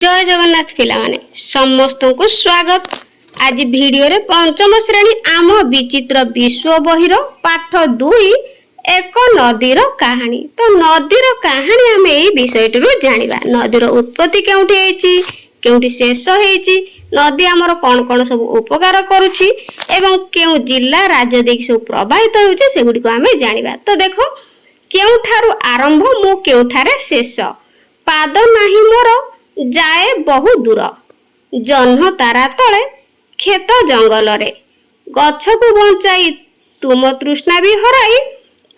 जय जगन्नाथ पिला माने समस्त को स्वागत। आज वीडियो रे पंचम श्रेणी आम विचित्र विश्व बहिर पाठ 2 एक नदीर कहानी। तो नदीर कहानी आम यही विषय जानिबा। नदीर उत्पत्ति केउठी हेची, केउठी शेष हेची, नदी आमर कौन कौन सब उपकार करुछि एवं केउ जिल्ला राज्य देख सब प्रवाहित होउछि सेगुडी को आमे जानिबा। तो देखो केउठारु आरंभ मु केउठारे शेष, पाद नाही मोर जाए बहु दूर, जह्न तारा तले खेत जंगल रे, गछ को बंचाई तुम तृष्णा भी हराई,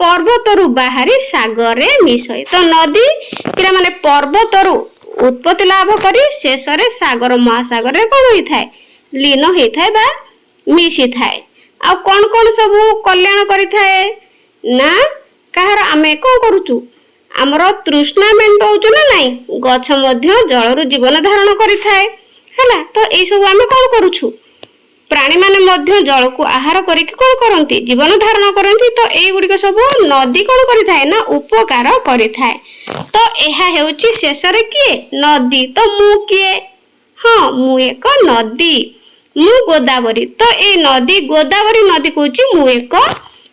पर्वतरु बाहरी सागर रे मिसई। तो नदी पिला माने पर्वतरु उत्पत्ति लाभ करी शेष रे सागर महासागर रे कोन होई थाए, लीन होई थाए बा मिसी थाए। आ कोन कोन सब कल्याण करी थाए ना काहर आमे कोन करूचु, आमर तृष्णा मेंटौचु ना नहीं, गछ मध्य जलरु जीवन धारण करि थाए हैला। तो ए सब आमे कोन करूछु, प्राणी माने मध्य जल को आहार करी कोन करंती, जीवन धारण करंती। तो ए गुडी को सब नदी कोन करि थाए ना उपकार करि थाए। तो एहा हेउची शेष रे किए नदी। तो मु किए, हां मु एक नदी, मु गोदावरी। तो ए नदी गोदावरी नदी कहूची मु एक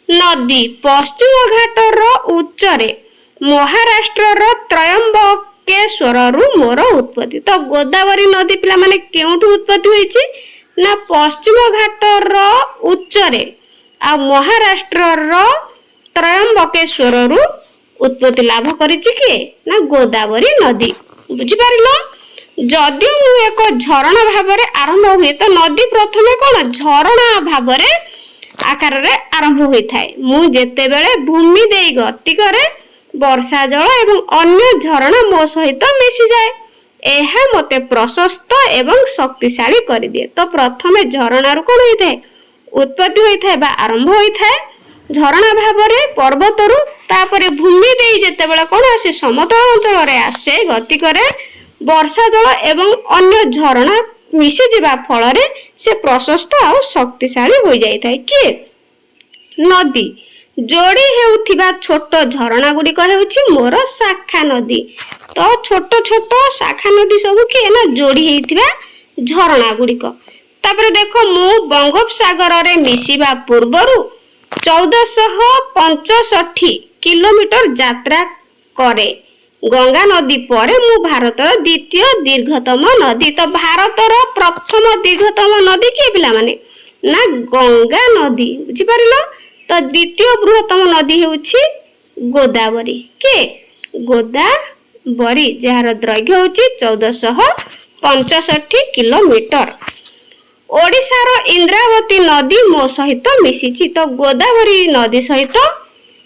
नदी। पश्चिम घाटर उच्च रे महाराष्ट्र त्रयंबकेश्वर रु मोर उत्पत्ति। तो गोदावरी नदी पिला माने केउठु उत्पत्ति होईची ना पश्चिम घाटर उच्च रे आ महाराष्ट्र त्रयंबकेश्वर रु उत्पत्ति लाभ करिछि के ना गोदावरी नदी। बुझि पारिलो, जदि मु एक झरणा भाबरे आरंभ हुए तो नदी प्रथमे कोन झरणा भाबरे आकार रे आरंभ होई थाए। मु जेते बेले भूमि देई गति करे वर्षा जल एवं अन्य झरणा मो सहित मिसी जाए, एहा मते प्रशस्त एवं शक्तिशाली कर दिए। तो प्रथमे झरणा रु कोन होई थाए उत्पत्ति होई थाए बा आरंभ होई थाए झरणा भाबरे पर्वत रु, तापरे भूमि देई जेते बेले कोन आसे समतल अंचल रे आसे गति करे वर्षा जल एवं अन्य झरणा मिसी जिबा फल रे से प्रशस्त आ शक्तिशाली होई जाई थाए। कि नदी जोड़ी हेउथिबा छोट झरणा गुडी को हेउची मोर शाखा नदी। तो छोट छोट शाखा नदी सब के ना जोड़ी हेइथिबा झरणा गुडी को। तापर देखो मु बंगोपसागर रे मिसिबा पूर्वरु 1465 किलोमीटर यात्रा करे। गंगा नदी परे मु भारतर द्वितीय दीर्घतम नदी। तो भारतर प्रथम दीर्घतम नदी के पिला माने ना गंगा नदी। बुझि पारिलो, तो द्वितीय बृहत्तम नदी हेउची गोदावरी। के गोदावरी जार दैर्घ्य हेउची 1465 किलोमीटर। ओडिशार इंद्रावती नदी मो सहित मिसिची। तो गोदावरी नदी सहित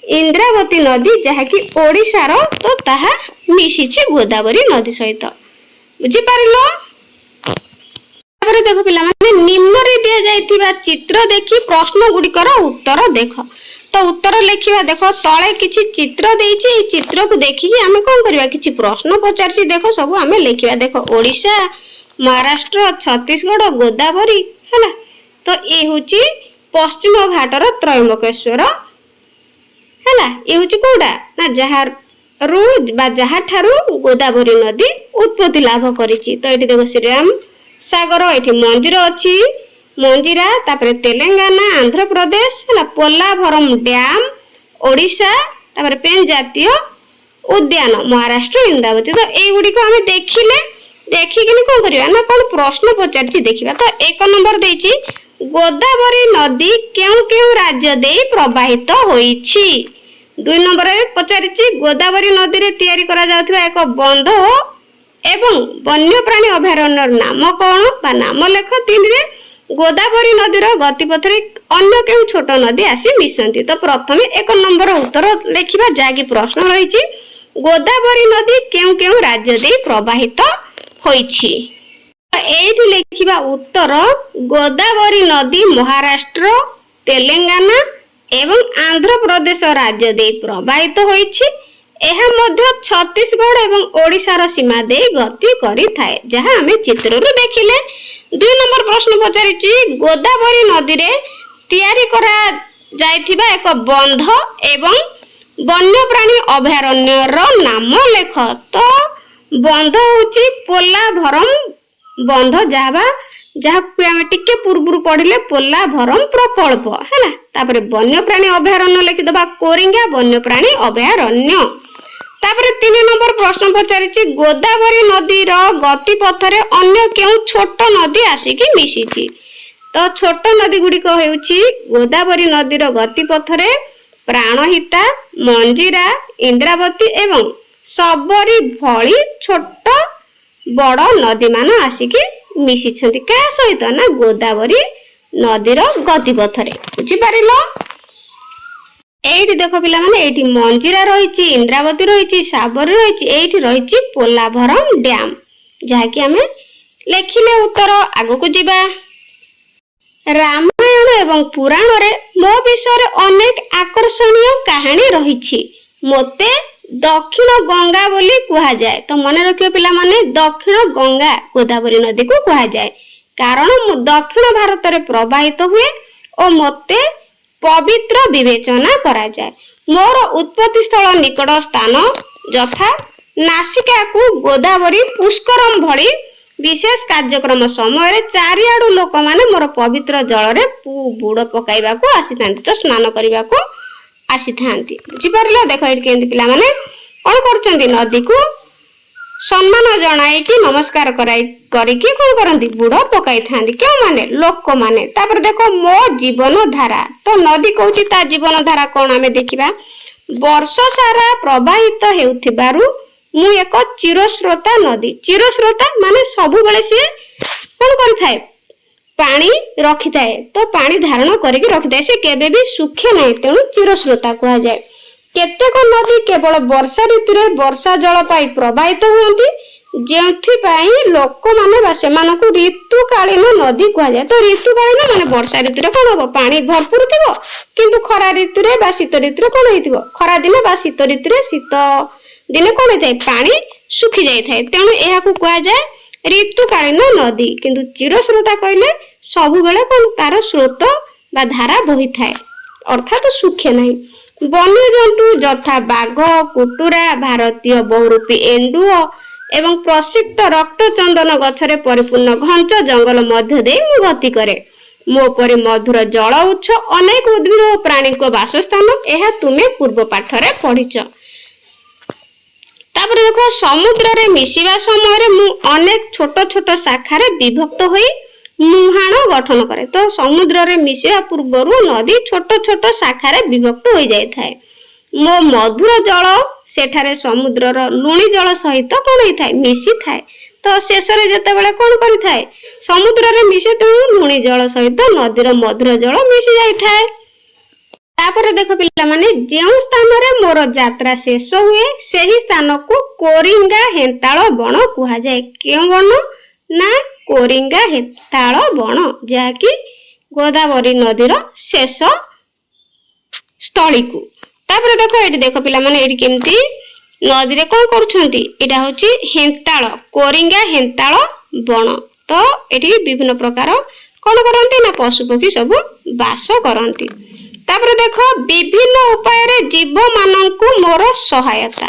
इंद्रावती नदी जहा कि ओडिशार, तो ताहा मिसिची गोदावरी नदी सहित। बुझि पारिलो, देखो पिला माने निम्न रे दिया जाइथिबा चित्र देखि प्रश्न गुडिकर उत्तर देख। तो उत्तर लेखिबा, देखो तळे किछि चित्र देइछि, ए चित्र को देखि हमें कोन करबा, किछि प्रश्न पचारछि देखो सब हमें लेखिबा। देखो ओडिशा, महाराष्ट्र, छत्तीसगढ़, गोदावरी हैला। तो ए होछि पश्चिम घाटर त्रयंबकेश्वर हैला। ए होछि कोडा ना जहार रु बा जहा ठारू गोदावरी नदी उत्पत्ति लाभ करिछि। तो एठी देखो श्रीराम सागर, एठी मंजीर अछि मंजीरा, तापरे तेलंगाना, आंध्र प्रदेश हैला, पोलाभरम डैम ओडिशा, तापरे पेन जातीय उद्यान महाराष्ट्र इंद्रावती। तो ए गुडी को हमें देखिले, देखिकिन कोन करिया ना कोन प्रश्न पचारछि देखिबा। तो एक नंबर देछि गोदावरी नदी केउ केउ राज्य देई प्रवाहित होईछि। 2 नंबर रे पचारिछि गोदावरी नदी रे तयारी करा जाउथबा एक बंध एवं वन्यप्राणी अभयारण्य नाम कौन बा नाम लेख। 3 रे गोदावरी नदीर गतिपथ रे अन्य केउ छोट नदी आसी मिसंती। तो प्रथमे एक नंबर उत्तर लेखिबा जाकी प्रश्न रहिछि गोदावरी नदी केउ केउ राज्य दे प्रवाहित होईछि। एठी लेखिबा उत्तर गोदावरी नदी महाराष्ट्र, तेलंगाना एवं आंध्र प्रदेश राज्य दे प्रवाहित होईछि। एहा मध्य छत्तीसगढ़ एवं ओडिशार सीमा दे गति करि थाए, जहां हमें चित्र रो देखिले। 2 नंबर प्रश्न पचारिछि गोदावरी नदी रे तयारी करा जायथिबा एक बंध एवं वन्यप्राणी अभयारण्य रो नाम लेख। तो बंध होची पोलाभरम बंध जहाँ आम टिके पूर्व पढ़ले पोलाभरम प्रकल्प है। तापर वन्यप्राणी अभयारण्य लिखिदबा कोरिंगा वन्यप्राणी अभयारण्य। तापर 3 नंबर प्रश्न पचारिछि गोदावरी नदी रो गतिपथ रे अन्य केउ छोट नदी आसिकी मिसिछि। तो छोट नदी गुड़िक हेउछि गोदावरी नदी रो गतिपथ रे प्राणहिता, मंजीरा, इंद्रावती एवं सबरी भली छोट बड़ नदी मान आसिकी मिसिछन्ति। क्या सहित ना गोदावरी नदी रो गतिपथ रे। बुझि पारिलो? एठी देखो पिला माने एठी मंजीरा रहिछि, इंद्रावती रहिछि, साबरी रहिछि, एठी रहिछि पोलाभरम डैम जहा कि हमें लेखिले उत्तर। आगो को जिबा। रामायण एवं पुराण रे मो विषय अनेक आकर्षणीय कहानी रहिछि। मोते दक्षिण गंगा बोली कुहा जाए। तो मन रखियो पिला माने दक्षिण गंगा गोदावरी नदी को कुहा जाए कारण दक्षिण भारत रे प्रवाहित हुए और मोते पवित्र विवेचना करा जाए। मोर उत्पत्ति स्थल निकट स्थान यथा नासिका को गोदावरी पुष्करम भली विशेष कार्यक्रम समय चारिआडू लोक माने मोर पवित्र जल रे बुड़ पकाइबा को आसी थांती। तो स्नान करबा को आसी थांती। बुझि परला? देखो एठी केंती पिला माने कोन करचंती नदी को सम्मान जणाई कि नमस्कार करी कि कोन करंती बुड़ पकाई थांती। क्यों माने लोक माने। तापर देखो मो जीवन धारा। तो नदी कहूची ता जीवन धारा कोन आमे देखिबा। वर्ष सारा प्रवाहित हेउथिबारु मु एक चिरस्रोता नदी। चिरस्रोता माने सबु बेले से कोन करिथाय पानी रखि थाए। तो पानी धारण करिक रखि थाए से केबे भी सुखे नाही। तेणु चिरस्रोता कहा जाए। केतेक नदी केवल वर्षा ऋतु रे वर्षा जल पाई प्रवाहित हुअंती जेथि पाई लोक माने बा सेमानकु ऋतुकालीन नदी कहा जाए। तो ऋतुकालीन माने वर्षा ऋतु रे कोन हो पानी भरपूर थिबो किंतु खरा ऋतु रे बा शीत ऋतु रे कोन हेतिबो खरा दिन बा शीत ऋतु रे शीत दिने कोन हेतै पानी सुखी जाय थाए। तेणु एहा को कहा जाए ऋतुकालीन नदी। किंतु चिरस्रोता कहले सबु बेले कोन तार स्रोत बा धारा बही थाए अर्थात सुखे नाही। वन्य जंतु यथा बाघ, कुटुरा, भारतीय बहुरूपी एंडुओ एवं प्रसिद्ध रक्त चंदन गछरे परिपूर्ण घंच जंगल मध्य दे मु गति करे। मो परि मधुर जल उत्स अनेक उद्भिद और प्राणी को वासस्थान एहा तुमे पूर्व पाठ रे पढिछ। तापर देखो समुद्र रे मिसिबा समय रे मु अनेक छोट छोट शाखा रे विभक्त होई मुहाण गठन करे। तो समुद्र रे मिसिबा पूर्वरु नदी छोट छोट शाखा रे विभक्त होई जाय थाए। मो मधुर जल सेठारे समुद्र रो लुणी जल सहित कोन होई थाए मिसी थाए। तो शेष रे जते बेले कोन करि थाए समुद्र रे मिसे तो लुणी जल सहित नदी रो मधुर जल मिसी जाय थाए। तापर देखो पिला माने जेउ स्थान रे मोर यात्रा शेष हुए सेही स्थान को कोरिंगा हेंताଳ बण कुहा जाए। केउ बण ना कोरिंगा हेंताଳ बण जहा कि गोदावरी नदी रो शेष स्थली को। तापर देखो एठी देखो पिला माने एठी केमती नदी रे कोन करूछंती एटा होची हेंताଳ कोरिंगा हेंताଳ बण। तो एठी विभिन्न प्रकार कोन करंती ना पशु पक्षी सब वास करंती। तापर देखो विभिन्न उपाय रे जीव माननकु मोर सहायता।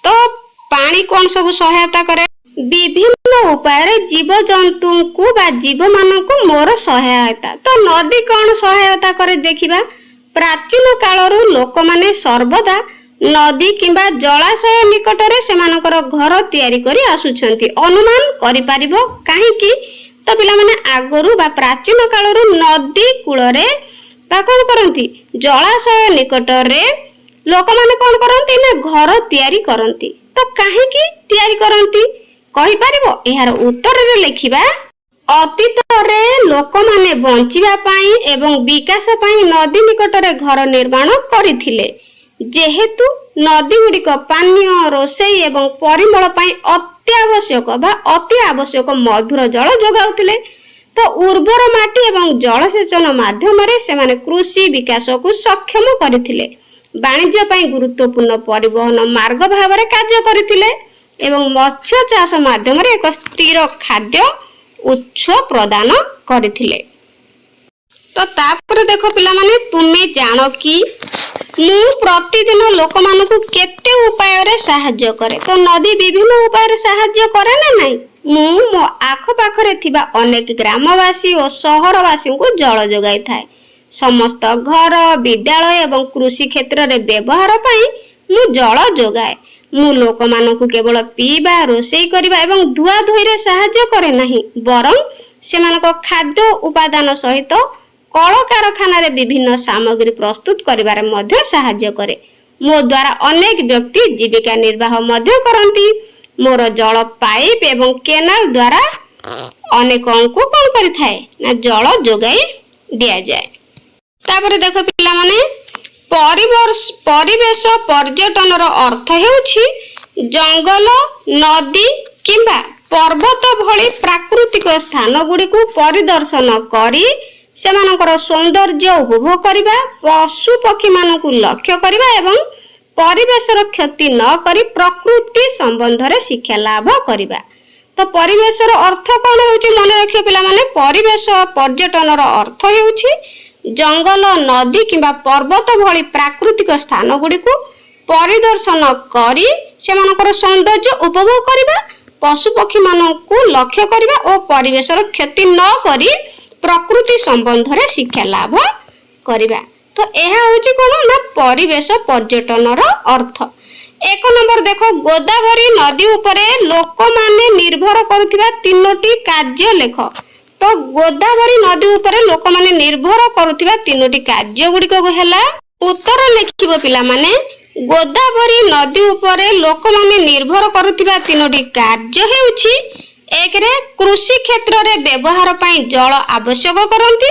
तो पानी कोन सब सहायता करे विभिन्न उपाय रे जीव जंतु को बा जीव माननकु मोर सहायता। तो नदी कोन सहायता करे देखिबा। प्राचीन कालरू लोक माने सर्वदा नदी किंबा जलाशय निकट रे सेमानकर घर तयारी करी आसुछंती। अनुमान करि परिबो काहे कि तो पिला माने आगरू बा प्राचीन कालरू नदी कूल रे बा कोन करंती जलाशय निकट रे लोक माने कोन करंती ना घर तयारी करंती। तो काहे कि तयारी करंती कहि परिबो एहार उत्तर रे लेखिबा। अतीत रे लोक माने बंचिबा पई एवं विकास पई नदी निकट रे घर निर्माण करिथिले। जेहेतु नदी गुड़िक पानीय रोषेई एवं परिमल पई अत्यावश्यक बा अति आवश्यक मधुर जल जोगाउथिले। तो उर्वर माटी एवं जलसेचन माध्यम रे सेमाने कृषि विकास को सक्षम करिथिले। वाणिज्य पई गुरुत्वपूर्ण परिवहन मार्ग भाव रे कार्य करिथिले एवं मत्स्य चाष माध्यम रे एक स्थिर खाद्य उत्स प्रदान करिथिले। तो तापर देखो पिला माने तुमे जानो कि ମୁଁ ପ୍ରତିଦିନ ଲୋକମାନଙ୍କୁ କେତେ ଉପାୟରେ ସାହାଯ୍ୟ କରେ। ତ ନଦୀ ବିଭିନ୍ନ ଉପାୟରେ ସାହାଯ୍ୟ କରେ ନା ନାହିଁ? ମୁଁ ମୋ ଆଖପାଖରେ ଥିବା ଅନେକ ଗ୍ରାମବାସୀ ଓ ସହରବାସୀଙ୍କୁ ଜଳ ଯୋଗାଇଥାଏ। ସମସ୍ତ ଘର, ବିଦ୍ୟାଳୟ ଏବଂ କୃଷି କ୍ଷେତ୍ରରେ ବ୍ୟବହାର ପାଇଁ ମୁଁ ଜଳ ଯୋଗାଏ। ମୁଁ ଲୋକମାନଙ୍କୁ କେବଳ ପିଇବା, ରୋଷେଇ କରିବା ଏବଂ ଧୁଆଧୋଇରେ ସାହାଯ୍ୟ କରେ ନାହିଁ, ବରଂ ସେମାନଙ୍କ ଖାଦ୍ୟ ଉପାଦାନ ସହିତ କଳକାରଖାନାରେ ବିଭିନ୍ନ ସାମଗ୍ରୀ ପ୍ରସ୍ତୁତ କରିବାରେ ମଧ୍ୟ ସାହାଯ୍ୟ କରେ। ମୋ ଦ୍ୱାରା ଅନେକ ବ୍ୟକ୍ତି ଜୀବିକା ନିର୍ବାହ ମଧ୍ୟ କରନ୍ତି। ମୋର ଜଳ ପାଇପ ଏବଂ କେନାଲ ଦ୍ୱାରା ଅନେକଙ୍କୁ କ'ଣ କରିଥାଏ ନା ଜଳ ଯୋଗାଇ ଦିଆଯାଏ। ତାପରେ ଦେଖ ପିଲାମାନେ, ପରିବେଶ ପର୍ଯ୍ୟଟନର ଅର୍ଥ ହେଉଛି ଜଙ୍ଗଲ, ନଦୀ କିମ୍ବା ପର୍ବତ ଭଳି ପ୍ରାକୃତିକ ସ୍ଥାନ ଗୁଡ଼ିକୁ ପରିଦର୍ଶନ କରି ସେମାନଙ୍କର ସୌନ୍ଦର୍ଯ୍ୟ ଉପଭୋଗ କରିବା, ପଶୁ ପକ୍ଷୀମାନଙ୍କୁ ଲକ୍ଷ୍ୟ କରିବା ଏବଂ ପରିବେଶର କ୍ଷତି ନ କରି ପ୍ରକୃତି ସମ୍ବନ୍ଧରେ ଶିକ୍ଷା ଲାଭ କରିବା। ତ ପରିବେଶର ଅର୍ଥ କ'ଣ ହେଉଛି ମନେ ରଖିବ ପିଲାମାନେ। ପରିବେଶ ପର୍ଯ୍ୟଟନର ଅର୍ଥ ହେଉଛି ଜଙ୍ଗଲ, ନଦୀ କିମ୍ବା ପର୍ବତ ଭଳି ପ୍ରାକୃତିକ ସ୍ଥାନ ଗୁଡ଼ିକୁ ପରିଦର୍ଶନ କରି ସେମାନଙ୍କର ସୌନ୍ଦର୍ଯ୍ୟ ଉପଭୋଗ କରିବା, ପଶୁପକ୍ଷୀମାନଙ୍କୁ ଲକ୍ଷ୍ୟ କରିବା ଓ ପରିବେଶର କ୍ଷତି ନ କରି ପ୍ରକୃତି ସମ୍ବନ୍ଧରେ ଶିକ୍ଷା ଲାଭ କରିବା। ତ ଏହା ହେଉଛି କ'ଣ ନା ପରିବେଶ ପର୍ଯ୍ୟଟନର ଅର୍ଥ। 1 ନମ୍ବର ଦେଖ, ଗୋଦାବରୀ ନଦୀ ଉପରେ ଲୋକମାନେ ନିର୍ଭର କରୁଥିବା 3ଟି କାର୍ଯ୍ୟ ଲେଖ। ତ ଗୋଦାବରୀ ନଦୀ ଉପରେ ଲୋକମାନେ ନିର୍ଭର କରୁଥିବା 3ଟି କାର୍ଯ୍ୟ ଗୁଡ଼ିକ ହେଲା, ଉତ୍ତର ଲେଖିବ ପିଲାମାନେ। ଗୋଦାବରୀ ନଦୀ ଉପରେ ଲୋକମାନେ ନିର୍ଭର କରୁଥିବା 3ଟି କାର୍ଯ୍ୟ ହେଉଛି, 1ରେ କୃଷି କ୍ଷେତ୍ରରେ ବ୍ୟବହାର ପାଇଁ ଜଳ ଆବଶ୍ୟକ କରନ୍ତି,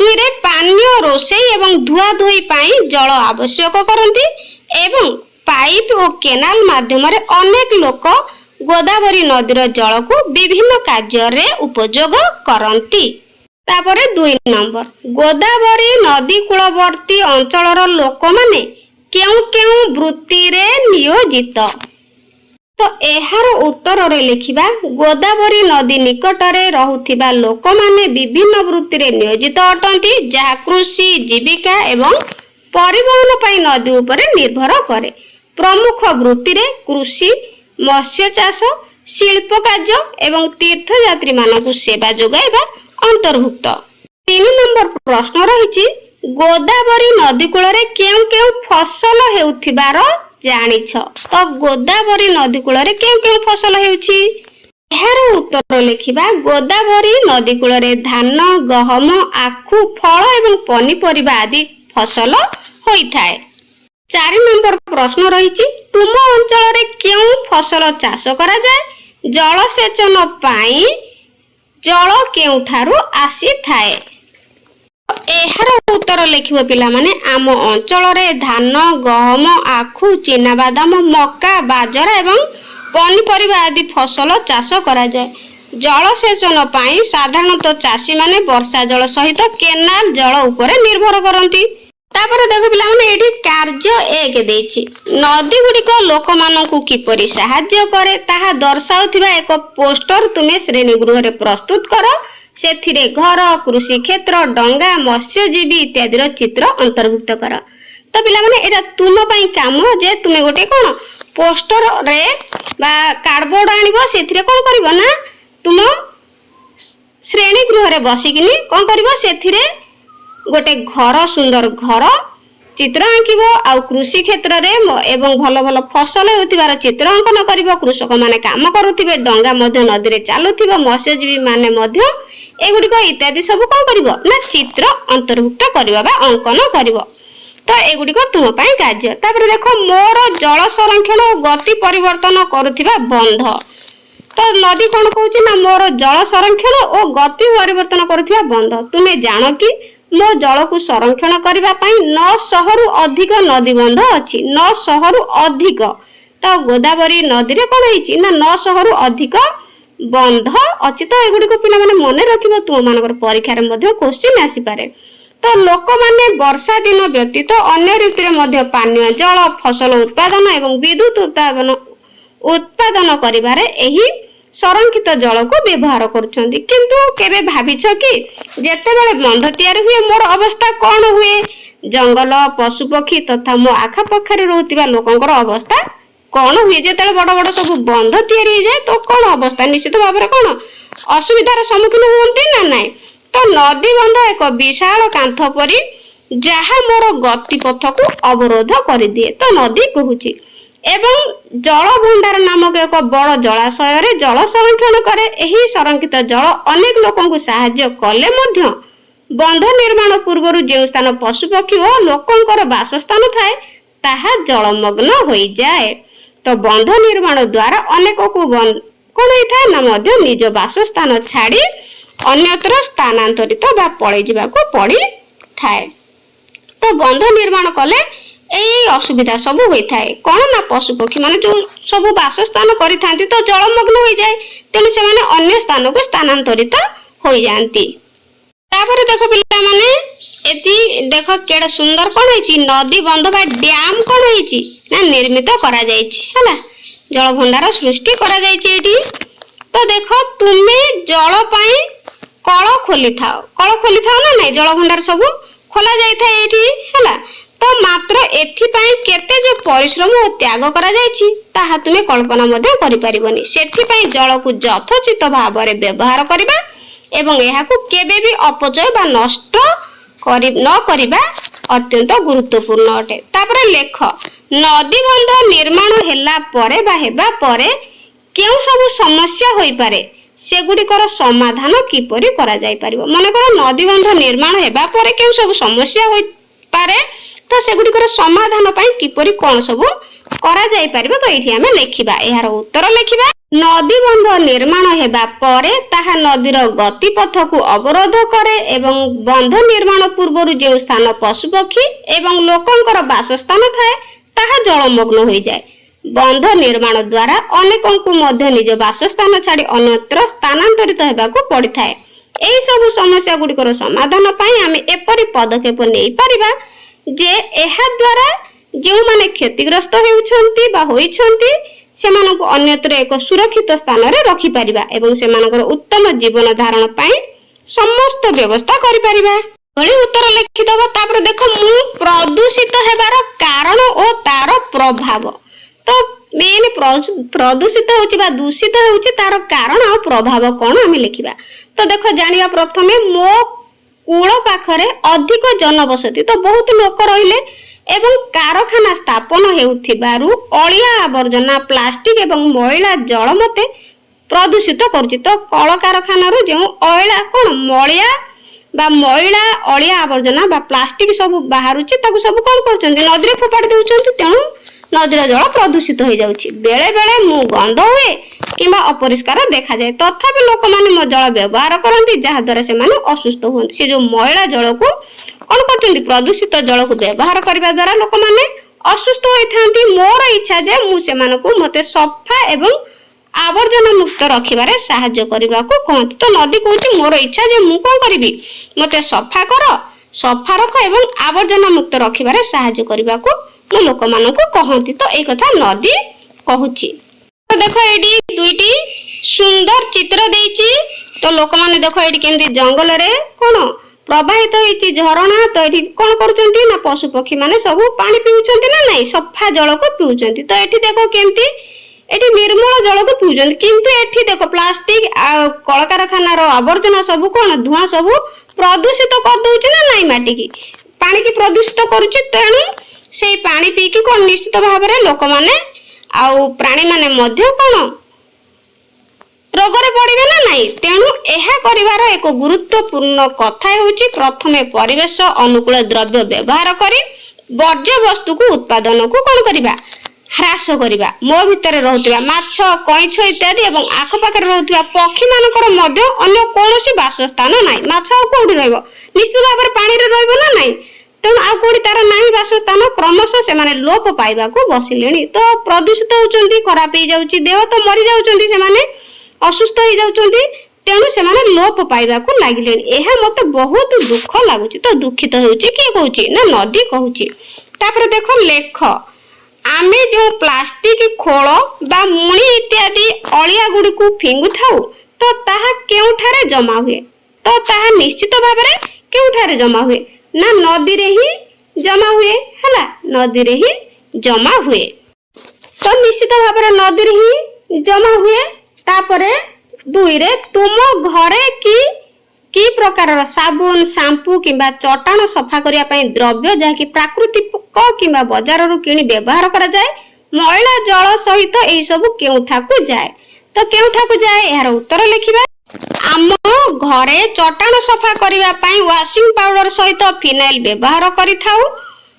2ରେ ପାନୀୟ, ରୋଷେଇ ଏବଂ ଧୁଆଧୋଇ ପାଇଁ ଜଳ ଆବଶ୍ୟକ କରନ୍ତି ଏବଂ ପାଇପ ଓ କେନାଲ ମାଧ୍ୟମରେ ଅନେକ ଲୋକ ଗୋଦାବରୀ ନଦୀର ଜଳକୁ ବିଭିନ୍ନ କାର୍ଯ୍ୟରେ ଉପଯୋଗ କରନ୍ତି। ତାପରେ 2 ନମ୍ବର, ଗୋଦାବରୀ ନଦୀ କୂଳବର୍ତ୍ତୀ ଅଞ୍ଚଳର ଲୋକମାନେ କେଉଁ କେଉଁ ବୃତ୍ତିରେ ନିୟୋଜିତ? ତ ଏହାର ଉତ୍ତରରେ ଲେଖିବା, ଗୋଦାବରୀ ନଦୀ ନିକଟରେ ରହୁଥିବା ଲୋକମାନେ ବିଭିନ୍ନ ବୃତ୍ତିରେ ନିୟୋଜିତ ଅଟନ୍ତି, ଯାହା କୃଷି, ଜୀବିକା ଏବଂ ପରିବହନ ପାଇଁ ନଦୀ ଉପରେ ନିର୍ଭର କରେ। ପ୍ରମୁଖ ବୃତ୍ତିରେ କୃଷି, ମତ୍ସ୍ୟ ଚାଷ, ଶିଳ୍ପ କାର୍ଯ୍ୟ ଏବଂ ତୀର୍ଥଯାତ୍ରୀମାନଙ୍କୁ ସେବା ଯୋଗାଇବା ଅନ୍ତର୍ଭୁକ୍ତ। 3 ନମ୍ବର ପ୍ରଶ୍ନ ରହିଛି, ଗୋଦାବରୀ ନଦୀ କୂଳରେ କେଉଁ କେଉଁ ଫସଲ ହେଉଥିବାର ଜାଣିଛ? ତ ଗୋଦାବରୀ ନଦୀ କୂଳରେ କେଉଁ କେଉଁ ଫସଲ ହେଉଛି? ଏହାର ଉତ୍ତର ଲେଖିବା, ଗୋଦାବରୀ ନଦୀ କୂଳରେ ଧାନ, ଗହମ, ଆଖୁ, ଫଳ ଏବଂ ପନିପରିବା ଆଦି ଫସଲ ହୋଇଥାଏ। 4 ନମ୍ବର ପ୍ରଶ୍ନ ରହିଛି, ତୁମ ଅଞ୍ଚଳରେ କେଉଁ ଫସଲ ଚାଷ କରାଯାଏ? ଜଳସେଚନ ପାଇଁ ଜଳ କେଉଁଠାରୁ ଆସିଥାଏ? ଏହାର ଉତ୍ତର ଲେଖିବ ପିଲାମାନେ, ଆମ ଅଞ୍ଚଳରେ ଧାନ, ଗହମ, ଆଖୁ, ଚିନାବାଦାମ, ମକା, ବାଜରା ଏବଂ ପନିପରିବା ଆଦି ଫସଲ ଚାଷ କରାଯାଏ। ଜଳସେଚନ ପାଇଁ ସାଧାରଣତଃ ଚାଷୀମାନେ ବର୍ଷା ଜଳ ସହିତ କେନାଲ ଜଳ ଉପରେ ନିର୍ଭର କରନ୍ତି। ତାପରେ ଦେଖ ପିଲାମାନେ, ଏଠି କାର୍ଯ୍ୟ 1 ଦେଇଛି, ନଦୀ ଗୁଡ଼ିକ ଲୋକମାନଙ୍କୁ କିପରି ସାହାଯ୍ୟ କରେ ତାହା ଦର୍ଶାଉଥିବା ଏକ ପୋଷ୍ଟର ତୁମେ ଶ୍ରେଣୀ ଗୃହରେ ପ୍ରସ୍ତୁତ କର। ସେଥିରେ ଘର, କୃଷି କ୍ଷେତ୍ର, ଡଙ୍ଗା, ମତ୍ସ୍ୟଜୀବୀ ଇତ୍ୟାଦିର ଚିତ୍ର ଅନ୍ତର୍ଭୁକ୍ତ କର। ତ ପିଲାମାନେ, ଏଟା ତୁମ ପାଇଁ କାମ ଯେ ତୁମେ ଗୋଟେ କ'ଣ ପୋଷ୍ଟରରେ ବା କାର୍ଡବୋର୍ଡ ଆଣିବ, ସେଥିରେ କ'ଣ କରିବ ନା ତୁମ ଶ୍ରେଣୀ ଗୃହରେ ବସିକିନି କ'ଣ କରିବ, ସେଥିରେ ଗୋଟେ ଘର, ସୁନ୍ଦର ଘର ଚିତ୍ର ଆଙ୍କିବ, ଆଉ କୃଷି କ୍ଷେତ୍ରରେ ଏବଂ ଭଲ ଭଲ ଫସଲ ହେଉଥିବାର ଚିତ୍ର ଅଙ୍କନ କରିବ। କୃଷକମାନେ କାମ କରୁଥିବେ, ଡଙ୍ଗା ମଧ୍ୟ ନଦୀରେ ଚାଲୁଥିବ, ମତ୍ସ୍ୟଜୀବୀ ମାନେ ମଧ୍ୟ ଏଗୁଡ଼ିକ ଇତ୍ୟାଦି ସବୁ କ'ଣ କରିବ ନା ଚିତ୍ର ଅନ୍ତର୍ଭୁକ୍ତ କରିବ ବା ଅଙ୍କନ କରିବ। ତ ଏଗୁଡ଼ିକ ତୁମ ପାଇଁ କାର୍ଯ୍ୟ। ତାପରେ ଦେଖ, ମୋର ଜଳ ସଂରକ୍ଷଣ ଓ ଗତି ପରିବର୍ତ୍ତନ କରୁଥିବା ବନ୍ଧ। ତ ନଦୀ କ'ଣ କହୁଛି ନା ମୋର ଜଳ ସଂରକ୍ଷଣ ଓ ଗତି ପରିବର୍ତ୍ତନ କରୁଥିବା ବନ୍ଧ। ତୁମେ ଜାଣ କି ମୋ ଜଳକୁ ସଂରକ୍ଷଣ କରିବା ପାଇଁ 900ରୁ ଅଧିକ ନଦୀ ବନ୍ଧ ଅଛି। 900ରୁ ଅଧିକ। ତ ଗୋଦାବରୀ ନଦୀରେ କ'ଣ ହେଇଛି ନା 900ରୁ ଅଧିକ ବନ୍ଧ ଅଛି। ତ ଏଗୁଡ଼ିକ ପିଲାମାନେ ମନେ ରଖିବ, ତୁମମାନଙ୍କର ପରୀକ୍ଷାରେ ମଧ୍ୟ କ୍ୱେଶ୍ଚିନ୍ ଆସିପାରେ। ତ ଲୋକମାନେ ବର୍ଷା ଦିନ ବ୍ୟତୀତ ଅନ୍ୟ ଋତୁରେ ମଧ୍ୟ ପାନୀୟ ଜଳ, ଫସଲ ଉତ୍ପାଦନ ଏବଂ ବିଦ୍ୟୁତ ଉତ୍ପାଦନ କରିବାରେ ଏହି ସଂରକ୍ଷିତ ଜଳକୁ ବ୍ୟବହାର କରୁଛନ୍ତି। କିନ୍ତୁ କେବେ ଭାବିଛ କି ଯେତେବେଳେ ବନ୍ଧ ତିଆରି ହୁଏ ମୋର ଅବସ୍ଥା କ'ଣ ହୁଏ? जंगल पशुपक्षी तथा मो आखपाखे रोकथिबा लोकंकर अवस्था कौन हुए जेतेबेले बड़ बड़ सब बंध तैयारी जाए तो कौन अवस्था निश्चित भाव में कौन असुविधार सम्मुखीन हुअन्ति ना नाई। तो नदी बंध एक विशाल कांथ परी जहाँ मोर गतिपथ को अवरोध कर दिए तो नदी कहूची एवं जल भंडार नामक एक बड़ जलाशय रे जल संरक्षण करे। एही संरक्षित जल अनेक लोकों को सहाय्य कले मध्य बंध निर्माण पूर्व जो स्थान पशुपक्षी और लोकंकर बासस्थान थाए ताहा जलमग्न हो जाए। तो बंध निर्माण द्वारा अनेक को कौन होता है ना मध्य निज बासस्थान छाड़ी अन्यत्र स्थानांतरित बा पड़े जावाको पड़ी थाए। तो बंध निर्माण कले यही असुविधा सब होता है कौन ना पशुपक्षी माने जो सब बासस्थान करि थांती तो जलमग्न हो जाए तेणु से माने अन्य स्थान को स्थानांतरित हो जाती। तापर देखो पिला माने एती देखो केड़ा सुंदर कोन होईची नदी बंध बा डैम कोन होईची ना निर्मित करा जाईची हला जल भंडार सृष्टि करा जाईची एटी। तो देखो तुमे जल पाई कळ खोली थाओ ना नहीं जल भंडार सब खोला जाई थाए एटी हला। तो मात्र एथि पाई केते जे परिश्रम और त्याग करा जाईची ताहा तुमे कल्पना मध्ये करि परिबनी। सेथि पाई जल को यथोचित भाव रे व्यवहार करिबा एवं एहाकू केबे भी अपचय बा नष्ट न करिबा अत्यंत गुरुत्वपूर्ण अटे। तापर लेख नदी बंध निर्माण हेला परे बा हेबा परे केउ सब समस्या होई पारे सेगुड़िकर समाधान किपरि करा जाई परिबो। मन कर नदी बंध निर्माण हेबा परे केउ सब समस्या होई पारे तो सेगुड़िकर समाधान पाई किपरि कोन सब करा जाई परिबो। तो एठी हमें लेखिबा एहार उत्तर लेखिबा नदी बंध निर्माण हेबा परे ताहा नदीर गतिपथ को अवरोध करे एवं बंध निर्माण पूर्व जो स्थान पशुपक्षी एवं लोकंकर बासस्थान थाए ताहा जलमग्न हो जाए। बंध निर्माण द्वारा अनेकों को मध्य निज बासस्थान छाड़ी अन्यत्र स्थानांतरित हेबाकू पड़ी थाए। एही सब समस्या गुड़िकर समाधान पाई आमे एपरि पदक्षेप नेई परिबा जे एहा द्वारा जो माने क्षतिग्रस्त हेउछंती बा होइछंती सेमानकु अन्यत्र एक सुरक्षित स्थान रे रखि परिबा एवं सेमानकर उत्तम जीवन धारण पाई समस्त व्यवस्था करि परिबा। भली उत्तर लिखि दबा। तापर देखो मु प्रदूषित हेबार कारण और तार प्रभाव। तो मेन प्रदूषित होछि बा दूषित होछि तार कारण और प्रभाव कोन आमे लिखिबा। तो देखो जानिबा प्रथमे मो कूल पाखरे अधिक जनबसती तो बहुत लोक रहिले एवं कारखाना स्थापन हेउथिबारु अलिया आवर्जना प्लास्टिक एवं मैला जल मते प्रदूषित करछि। तो कल कारखाना रो जे अयला कोन मलिया बा मैला अलिया आवर्जना बा प्लास्टिक सब बाहरुछि ताकू सब कोन करछन्ती नदी रे फोपाडी देउछन्ती तेणु नदीर जल प्रदूषित हो जाउछि। बेले बेले मु गंध हुए किंबा अपरिष्कार देखा जाए तथापि लोक माने मो जल व्यवहार करन्ती जहा द्वारा से माने असुस्थ होंती। से जो मैला जल को कौन करछन्ती प्रदूषित जल को व्यवहार करबा द्वारा लोक माने असुस्थ होइथांती। मोर इच्छा जे मु सेमानकु मते सफा एवं आवर्जना मुक्त रखिबारे सहाय्य करबाकू कहंती। तो नदी कहूची मोर इच्छा जे मु कोन करबी मते सफा रख एवं आवर्जना मुक्त रखिबारे सहाय्य करबाकू मु लोक मानकु कहंती। तो ए कथा नदी कहूची। तो देखो एडी दुईटी सुंदर चित्र देइची। तो लोक माने देखो एडी केमती जंगल रे कोन प्रवाहित होइची झरणा। तो एठी कोन करचंती ना पशु पक्षी माने सब पानी पिउचंती ना नहीं सफा जल को पिउचंती। तो एठी देखो केमती एठी निर्मल जल को पिउचंती किंतु एठी देखो प्लास्टिक कल कारखाना रो आवर्जना सब कोन धुआं सब प्रदूषित कर दउची ना नहीं माटी की पानी की प्रदूषित करूची। तेणु से पानी पी की कोन निश्चित भाव रे लोक माने आउ प्राणी माने मध्य कोन रोगरे पड़िबे ना नहीं। तेणु एहा करिवार एक गुरुत्वपूर्ण कथा होची प्रथमे परिवेश अनुकूल द्रव्य व्यवहार करी वर्ज्य वस्तु को उत्पादन को कोन करिबा ह्रास करिबा। मो भितर रहउतिबा माछ कइछ इत्यादि एवं आखपाखे रहउतिबा पक्षी मानकर मध्य अन्य कोनोसी वासस्थान नाही। माछ कोउडी रहइबो निश्चित भाव रे पानी रे रहइबो ना नहीं। तेणु आ कोडी तार नाही वासस्थान क्रमशः से माने लोप पाइबा को बसिलेनी। तो प्रदूषित होचंती खराब हो जाउची देह तो मरि जाउचंती से माने असुस्थ हो जाउचंती तेणु से माने लोप पाइबा को लागिलेनी। एहा मते बहुत दुख लागुची। तो दुखित होउची के कहूची ना नदी कहूची। तापर देखो लेख आमे जो प्लास्टिक खोल बा मुणी इत्यादि अलिया गुडी को फिंगु थाउ तो ताहा केउठारे जमा हुए। तो ताहा निश्चित भाव रे केउठारे जमा हुए ना नदी रे ही जमा हुए हैला नदी रे ही जमा हुए। तो निश्चित भाव में नदी रे ही जमा हुए। तापरे दुई रे तुम घरे की प्रकार साबुन शैम्पू किंबा चटाण सफा करिया पई द्रव्य जहाँकि प्राकृतिक किंबा बाजार रु किणी व्यवहार करा जाए मैला जल सहित एई सब केउठाकू जाए। तो केउठाकू जाए यार उत्तर लिखिबा। आम घरे चटाण सफा करिया पई वाशिंग पाउडर सहित फिनाइल व्यवहार करिथाउ।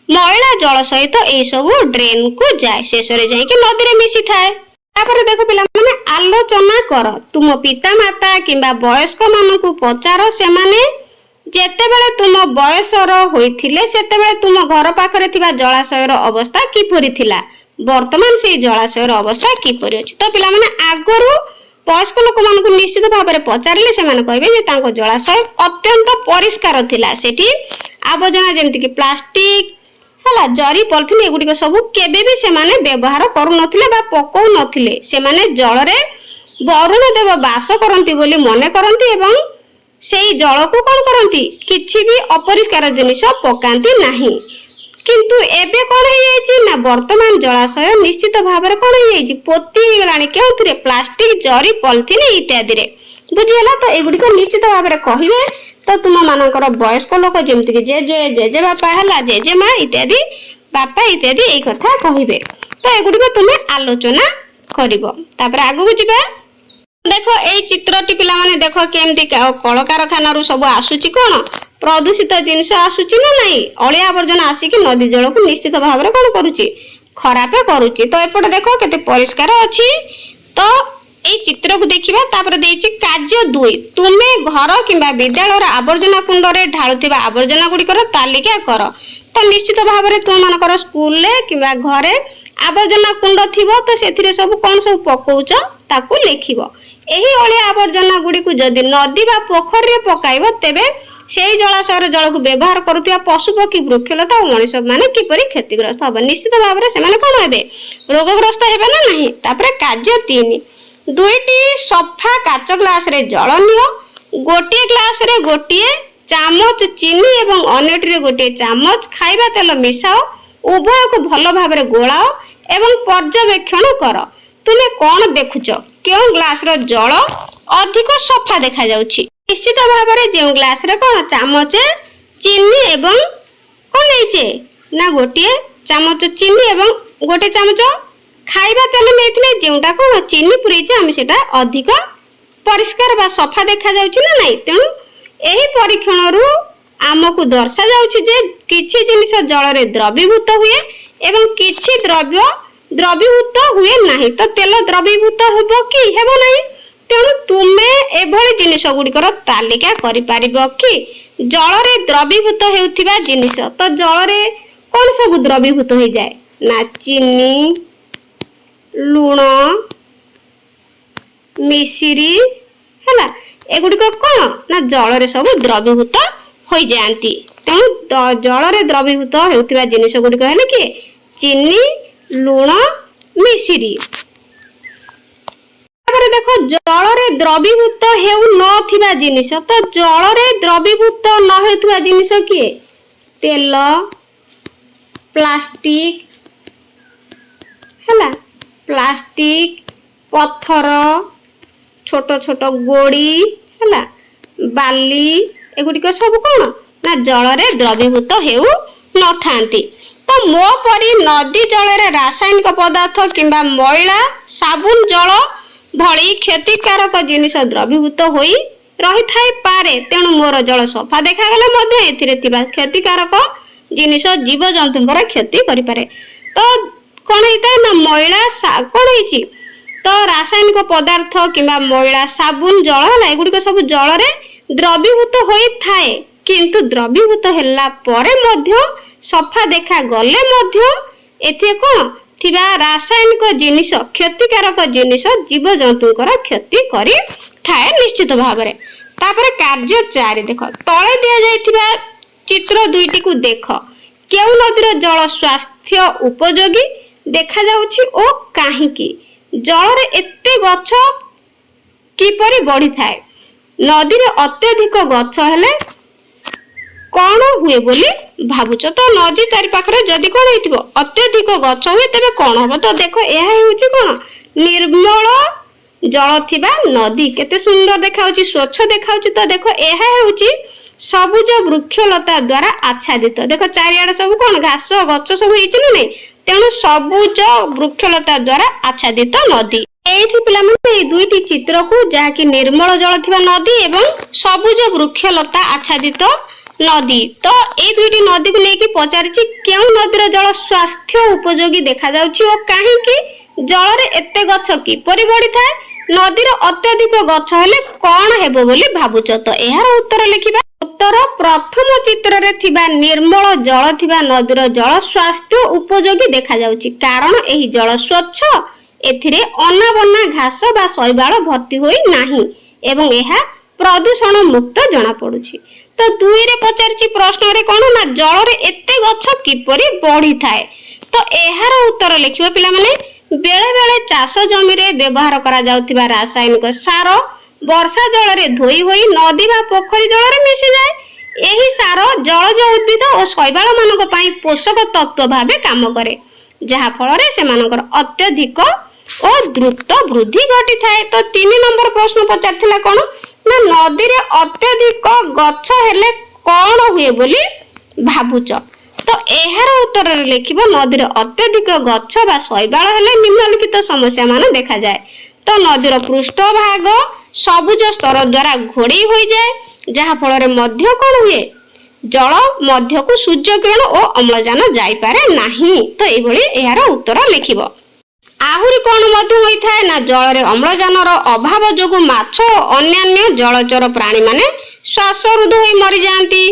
मैला जल सहित एई सब ड्रेन को जाए शेष रे जाई कि नदी रे मिसी थाए। तापर देखो पिला माने आलोचना कर तुम पिता माता किंबा वयस्क मानकु पचार से माने जेतेबेले तुम बयसर होइथिले सेतेबेले तुम घर पाखरे थिबा जलाशयर अवस्था किपरि थिला वर्तमान से जलाशयर अवस्था किपरि अछि। तो पिला माने आगरु वयस्क लोक मानकु निश्चित भाव में पचारिले से माने कहबे जे तांको जलाशय अत्यंत परिष्कार थिला। सेठी आबर्जना जेमति कि प्लास्टिक हला जरी पॉलिथिन एगुडी सब केबे भी से माने व्यवहार करू नथिले बा पकौ नथिले। से माने जल रे वरुण देव वास करंती बोली मने करंती एवं सेई जल को कोन करंती किछि भी अपरिष्कार जिनिस पकांती नाही। किंतु एबे कोन हे जायछि ना वर्तमान जलाशय निश्चित भाव में कोन हे जायछि पोती हे गलानी केउथरे प्लास्टिक जरी पॉलिथिन इत्यादि रे बुझियला। तो एगुडी को निश्चित भाव में कहिबे तो तुम मानकर वयस्क लोक जेमति कि जे बापा हला जे माँ इत्यादि बापा इत्यादि एई कथा कहिबे। तो एगुडी को तुमे आलोचना करिवो। तापर आगु जिबा देखो एई चित्रटी पिला माने देखो केमति कल कारखाना रु सब आसुची कोन प्रदूषित जिनिस आसुची ना नहीं अलिया आवर्जना आसिकी नदी जल को निश्चित भाव में कोन करूची खराब करूची। तो एपटे देखो केते परिष्कार अछि। तो एई चित्र को देखिबा। तापर देछि कार्य 2 तुमे घर किंबा विद्यालय आवर्जना कुंड रे ढालुथिबा आवर्जना गुडी कर तालिका कर। तो निश्चित भाव में तुम मानकर स्कूल ले किंबा घरे आवर्जना कुंड थिबो तो सेथिरे सब कोन सब पकोउच ताकू लिखिबो। एही अलिया आवर्जना गुडी को जदि नदी बा पोखरी रे पकाइबो तेबे सेई जलाशयर जल को व्यवहार करुथिबा पशु पक्षी वृक्षलता और मनुष्य माने किपरि क्षतिग्रस्त हबो निश्चित भाव में से माने कोन हेबे रोगग्रस्त हेबे ना नहीं। तापर कार्य 3 दुईटी सफा काच ग्लास रे जल नियो गोटे ग्लास रे गोटे चामच चीनी एवं अन्यटी रे गोटे चामच खाइबा तेल मिसाओ उभय को भल भाव में गोलाओ एवं पर्यवेक्षण कर। तुमे कोन देखुच केउ ग्लास रो जल अधिक सफा देखा जाउछि। निश्चित भाव में जे ग्लास रे कोन चामच चीनी एवं कोन लेइचे ना गोटे चामच चीनी एवं गोटे चामच खाइबा तेल नेथिले जेउटा कोन चीनी पुरैचे हम सेटा अधिक परिष्कार बा सफा देखा जाउछि ना नहीं। तेनु एही परीक्षण रु आमको दर्शा जाउछि जे किछि जिनिस जल रे द्रवीभूत हुए एवं किछि द्रव्य द्रवीभूत हुए नहीं। तो तेल द्रवीभूत हेबो कि हेबो नहीं। तेनु तुमे एभଳି जिनिस गुडिकर तालिका करि पारिबो कि जल रे द्रवीभूत हेउथिबा जिनिस। तो जल रे कोन सब द्रवीभूत हो जाए ना चीनी लुण मिश्री हैला एगुडी को कोन ना जल रे सब द्रवीभूत हो जाती। तेणु जल रे द्रवीभूत हेउथिबा जिनिस गुडी कहले कि चीनी लुण मिश्री। तापर देखो जल रे द्रवीभूत हेउ नथिबा जिनिस। तो जल रे द्रवीभूत न हेउथिबा जिनिस कि तेल प्लास्टिक हैला प्लास्टिक पत्थर छोट छोट गोड़ी हैला बाली एगुडी को सब कोन ना जल रे द्रवीभूत हेउ न थांती। तो मो परी नदी जल रे रासायनिक पदार्थ किंबा मैला साबुन जल भली क्षतिकारक जिनिस द्रवीभूत होई रही थाई पारे। तेणु मोर जल सफा देखा गले मध्य एथिरे थिबा क्षतिकारक जिनिस जीव जंतुंकर क्षति करि पारे। तो कोन हेता ना मैला कोन हेची तो रासायनिक पदार्थ किंबा मैला साबुन जल हला एगुडी को सब जल रे द्रवीभूत होई थाए किंतु द्रवीभूत हेला परे मध्य सफा देखा गले मध्य एथे कोन थिबा रासायनिक जिनिस क्षतिकारक जिनिस जीव जंतुंकर क्षति करि थाए निश्चित भाव में। तापर कार्य 4 देख तळे दिया जायथिबा चित्र 2टी को देख केउ नदीर जल स्वास्थ्य उपयोगी देखा जाउछि ओ काहीकि जल रे एते गछ किपरि बढ़ी थाए। नदी रे अत्यधिक गछ हेले कौन हुए बोली भावुच। तो नदी चारि पाखरे जदि कौन हेतिबो अत्यधिक गछ हुए तेबे कौन हबो। तो देखो यह हेउची कौन निर्मल जल थिबा नदी। केते सुंदर देखाउची स्वच्छ देखाउची। तो देखो यह हेउची सबुज वृक्षलता द्वारा आच्छादित। देखो चारिआडे सब कौन घास गछ सब हेछि ना नहीं, तेणु सबुज वृक्षलता द्वारा आच्छादित नदी। एठी पिला माने दुईटी चित्र को जहाँकि निर्मल जल थिबा नदी एवं सबुज वृक्षलता आच्छादित नदी। तो ए दुईटी नदी को लेके पचारिछि केउ नदीर जल स्वास्थ्य उपयोगी देखा जाउछि और काहेकि जल रे एते गछ किपरि बढ़ी थाए। नदीर अत्यधिक गछ हेले कौन हेबो बोली भाबुछ। तो एहार उत्तर लिखिबा। उत्तर प्रथम चित्र रे थिबा निर्मल जल थिबा नदीर जल स्वास्थ्य उपयोगी देखा जाउछि, कारण एही जल स्वच्छ, एथिरे अनाबना घास बा शैवाल भर्ती होई नाही एवं एहा प्रदूषण मुक्त जना पडुछि। तो दुई रे पचारछि प्रश्न रे कोन ना जल रे एते गछ किपरि बढ़ी थाए। तो एहार उत्तर लिखिबा पिला माने बेले बेले चाष जमी रे व्यवहार करा जाउथिबा रासायनिक सार वर्षा जल रे धोई होई नदी बा पोखरी जल रे मिसि जाए। एही सार जलज उद्भिद और शैवाल मानक पई पोषक तत्व भाबे काम करे, जहा फल रे सेमानकर अत्यधिक और द्रुत वृद्धि घटी थाए। तो 3 नंबर प्रश्न पचारथिला कोन ना नदी रे अत्यधिक गछ हेले कौन हुए बोली भाबुच। तो एहार उत्तर रे लिखिबो नदी रे अत्यधिक गछ बा शैवाल हेले निम्नलिखित समस्या मान देखा जाए। तो नदीर पृष्ठ भाग सबुज स्तर द्वारा घोड़े हो जाए, जहा फल रे मध्य कौन हुए जल मध्य को सूर्य किरण और अम्लजान जाई पारे नाही। तो एई भली एहार उत्तर लिखिबो। आहुरी कौन मध्य होई थाए ना जल रे अम्लजान रो अभाव जोगु माछ और अन्यान्य जलचर प्राणी माने श्वासरुद्ध होई मरि जांती।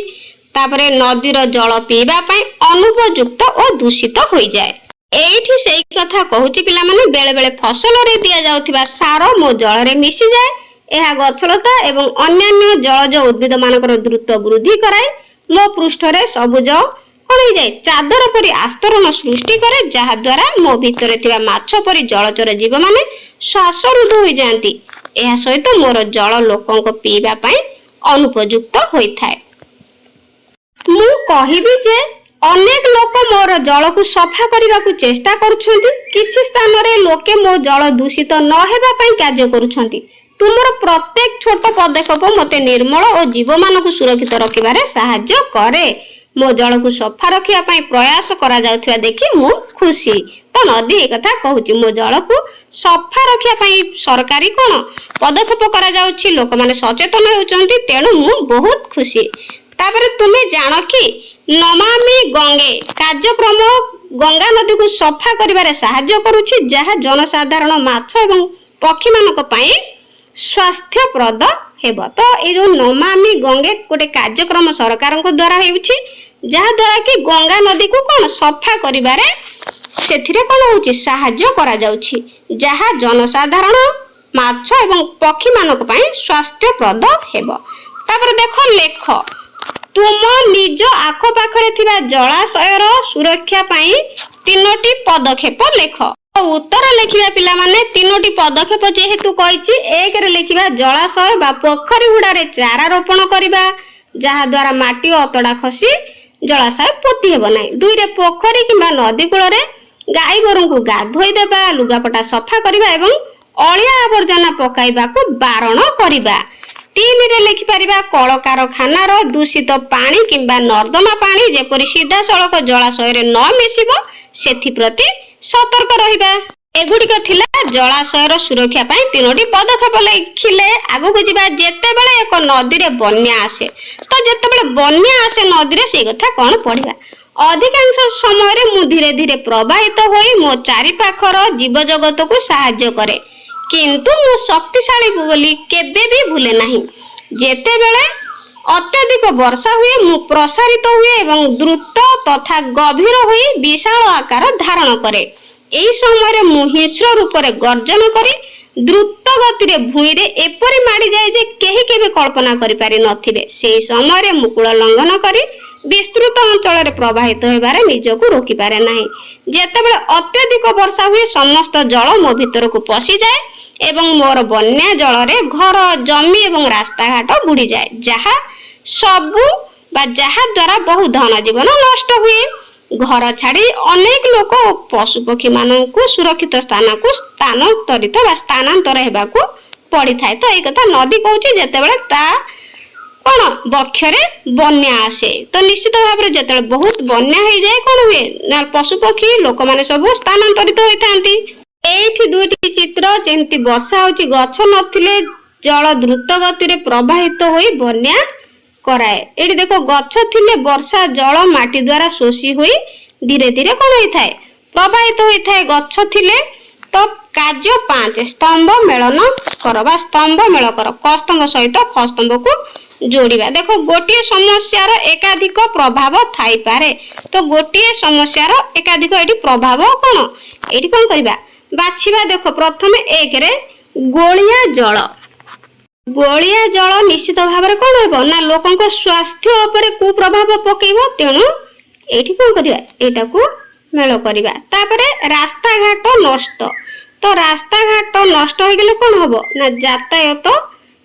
तापरे नदीर जल पीबा पई अनुपयुक्त और दूषित होई जाए। एठी सेई कथा कहूची पिला माने बेले बेले फसल रे दिया जाउथिबा सार मो जल रे मिसि जाए। एहा गछलता एवं अन्यान्य जलज उद्भिद मानकर द्रुत वृद्धि कराए। मो पृष्ठ रे सबुज कौन हो जाए चादर परी आस्तरण सृष्टि करे, जहा द्वारा मो भितरे थिबा माछ परी जलचर जीव माने श्वासरुद्ध होई जांती। एहा सहित मोर जल लोकंक पीबा पई अनुपयुक्त होई थाए। मु कहिबी जे अनेक लोक मोर जल को सफा करने को चेष्टा करुछंती, किछि स्थान रे लोके मो जल दूषित न हेबा पई कार्य करुछंती। तुमर प्रत्येक छोट पदक्षेप मते निर्मल और जीव मान को सुरक्षित रखिबारे सहाय्य करे। मो जल को सफा रखिया पई प्रयास करा जाउथिबा देखि मु खुशी। तो नदी एक कथा कहूची मो जल को सफा रखिया पई सरकारी कोन पदक्षेप करा जाउची, लोक माने सचेतन होउचंती, तेणु मु बहुत खुशी। तापरे तुमे जानो कि नमामि गंगे कार्यक्रम गंगा नदी को सफा करिबारे सहाय्य करूची, जहा जनसाधारण माछ एवं पक्षी मानक पई स्वास्थ्यप्रद हेबो। तो ए जो नमामि गंगे गोटे कार्यक्रम सरकार द्वारा हेउची, जहा द्वारा कि गंगा नदी को कोन सफा करिबारे सेथिरे कोन होउची सहाय्य करा जाउची, जहा जनसाधारण माछ एवं पक्षी मानक पई स्वास्थ्यप्रद हेबो। तापर देखो लेख तुम निज आख पाखरे थिबा जलाशयर सुरक्षा पई 3टी पदक्षेप लेख। उत्तर लिखिबा पिला माने 3टी पदक्षेप जेहेतु कहिछि, 1 रे लिखिबा जलाशय बा पोखरी हुडारे चारा रोपण करिबा, जहा द्वारा माटी अतडा खसी जलाशय पोती हेबो नै। 2 रे पोखरी किबा नदी कूल रे गाई गोरु को गाधोई देबा, लुगापटा सफा करिबा एवं अलिया आवर्जना पकाइबा को बारण करिबा। 3 रे लिखि परिबा कल कारखानार दूषित पानी किंबा नर्दमा पानी जेपरि सीधा सड़क जलाशय रे न मिसिबो सेथि प्रति सतर्क रहिबा। एगुडिक थिला जलाशयर सुरक्षा पई 3टी पदक्षेप लिखिले। आगु को जिबा जेतेबेले एक नदी रे बन्या आसे, तो जेतेबेले बन्या आसे नदी रे से कथा कोन पढिबा। अधिकांश समय रे मु धीरे धीरे प्रवाहित होई मो चारि पाखर जीव जगत को सहाय्य करे, किंतु मु शक्तिशाली बोली केबे भी भूले नाही। जेतेबेले अत्यधिक वर्षा हुए मु प्रसारित हुए एवं द्रुत तथा गभीर हुई विशाल आकार धारण करे। एही समय रे मु हिंस्र रूप रे गर्जन करी द्रुत गति रे भूई रे एपरि माडी जाय जे केही केबे कल्पना करि पारि नथिबे। सेही समय रे मुकुल लंघन करी विस्तृत अंचल रे प्रवाहित होबारे निजको रोकी पारे नाही। जेतेबेले अत्यधिक वर्षा हुए समस्त जल मो भीतर को पसी जाए एवं मोर बन्या जल रे घर जमी एवं रास्ता घाट बुड़ी जाए, जहा सबु ବା ଯାହା ଦ୍ୱାରା ବହୁ ଧନ ଜୀବନ ନଷ୍ଟ ହୁଏ। ଘର ଛାଡ଼ି ଅନେକ ଲୋକ ପଶୁପକ୍ଷୀ ମାନଙ୍କୁ ସୁରକ୍ଷିତ ସ୍ଥାନକୁ ସ୍ଥାନାନ୍ତର ହେବାକୁ ପଡ଼ିଥାଏ। ତ ଏଇ କଥା ନଦୀ କହୁଛି ଯେତେବେଳେ ତା କଣ ବକ୍ଷରେ ବନ୍ୟା ଆସେ, ତ ନିଶ୍ଚିତ ଭାବରେ ଯେତେବେଳେ ବହୁତ ବନ୍ୟା ହେଇଯାଏ କଣ ହୁଏ ନା ପଶୁପକ୍ଷୀ ଲୋକମାନେ ସବୁ ସ୍ଥାନାନ୍ତରିତ ହୋଇଥାନ୍ତି। ଏଇଠି ଦୁଇଟି ଚିତ୍ର, ଯେମିତି ବର୍ଷା ହଉଛି, ଗଛ ନଥିଲେ ଜଳ ଦ୍ରୁତ ଗତିରେ ପ୍ରବାହିତ ହୋଇ ବନ୍ୟା କରାଏ। ଏଠି ଦେଖ ଗଛ ଥିଲେ ବର୍ଷା ଜଳ ମାଟି ଦ୍ୱାରା ଶୋଷି ହୋଇ ଧୀରେ ଧୀରେ କଣ ହୋଇଥାଏ ପ୍ରବାହିତ ହୋଇଥାଏ। ଗଛ ଥିଲେ ତ କାର୍ଯ୍ୟ 5 ସ୍ତମ୍ଭ ମେଳନ କର ବା ସ୍ତମ୍ଭ ମେଳ କର, କ ସ୍ତମ୍ଭ ସହିତ ଖ ସ୍ତମ୍ଭକୁ ଯୋଡ଼ିବା। ଦେଖ ଗୋଟିଏ ସମସ୍ୟାର ଏକାଧିକ ପ୍ରଭାବ ଥାଇପାରେ, ତ ଗୋଟିଏ ସମସ୍ୟାର ଏକାଧିକ ଏଠି ପ୍ରଭାବ କଣ ଏଠି କଣ କରିବା ବାଛିବା। ଦେଖ ପ୍ରଥମେ 1ରେ ଗୋଳିଆ ଜଳ। ଗୋଳିଆ ଜଳ ନିଶ୍ଚିତ ଭାବରେ କଣ ହେବ ନା ଲୋକଙ୍କ ସ୍ୱାସ୍ଥ୍ୟ ଉପରେ କୁପ୍ରଭାବ ପକେଇବ, ତେଣୁ ଏଇଠି କଣ କରିବା ଏଇଟାକୁ ମେଳ କରିବା। ତାପରେ ରାସ୍ତାଘାଟ ନଷ୍ଟ, ତ ରାସ୍ତାଘାଟ ନଷ୍ଟ ହେଇଗଲେ କଣ ହବ ନା ଯାତାୟାତ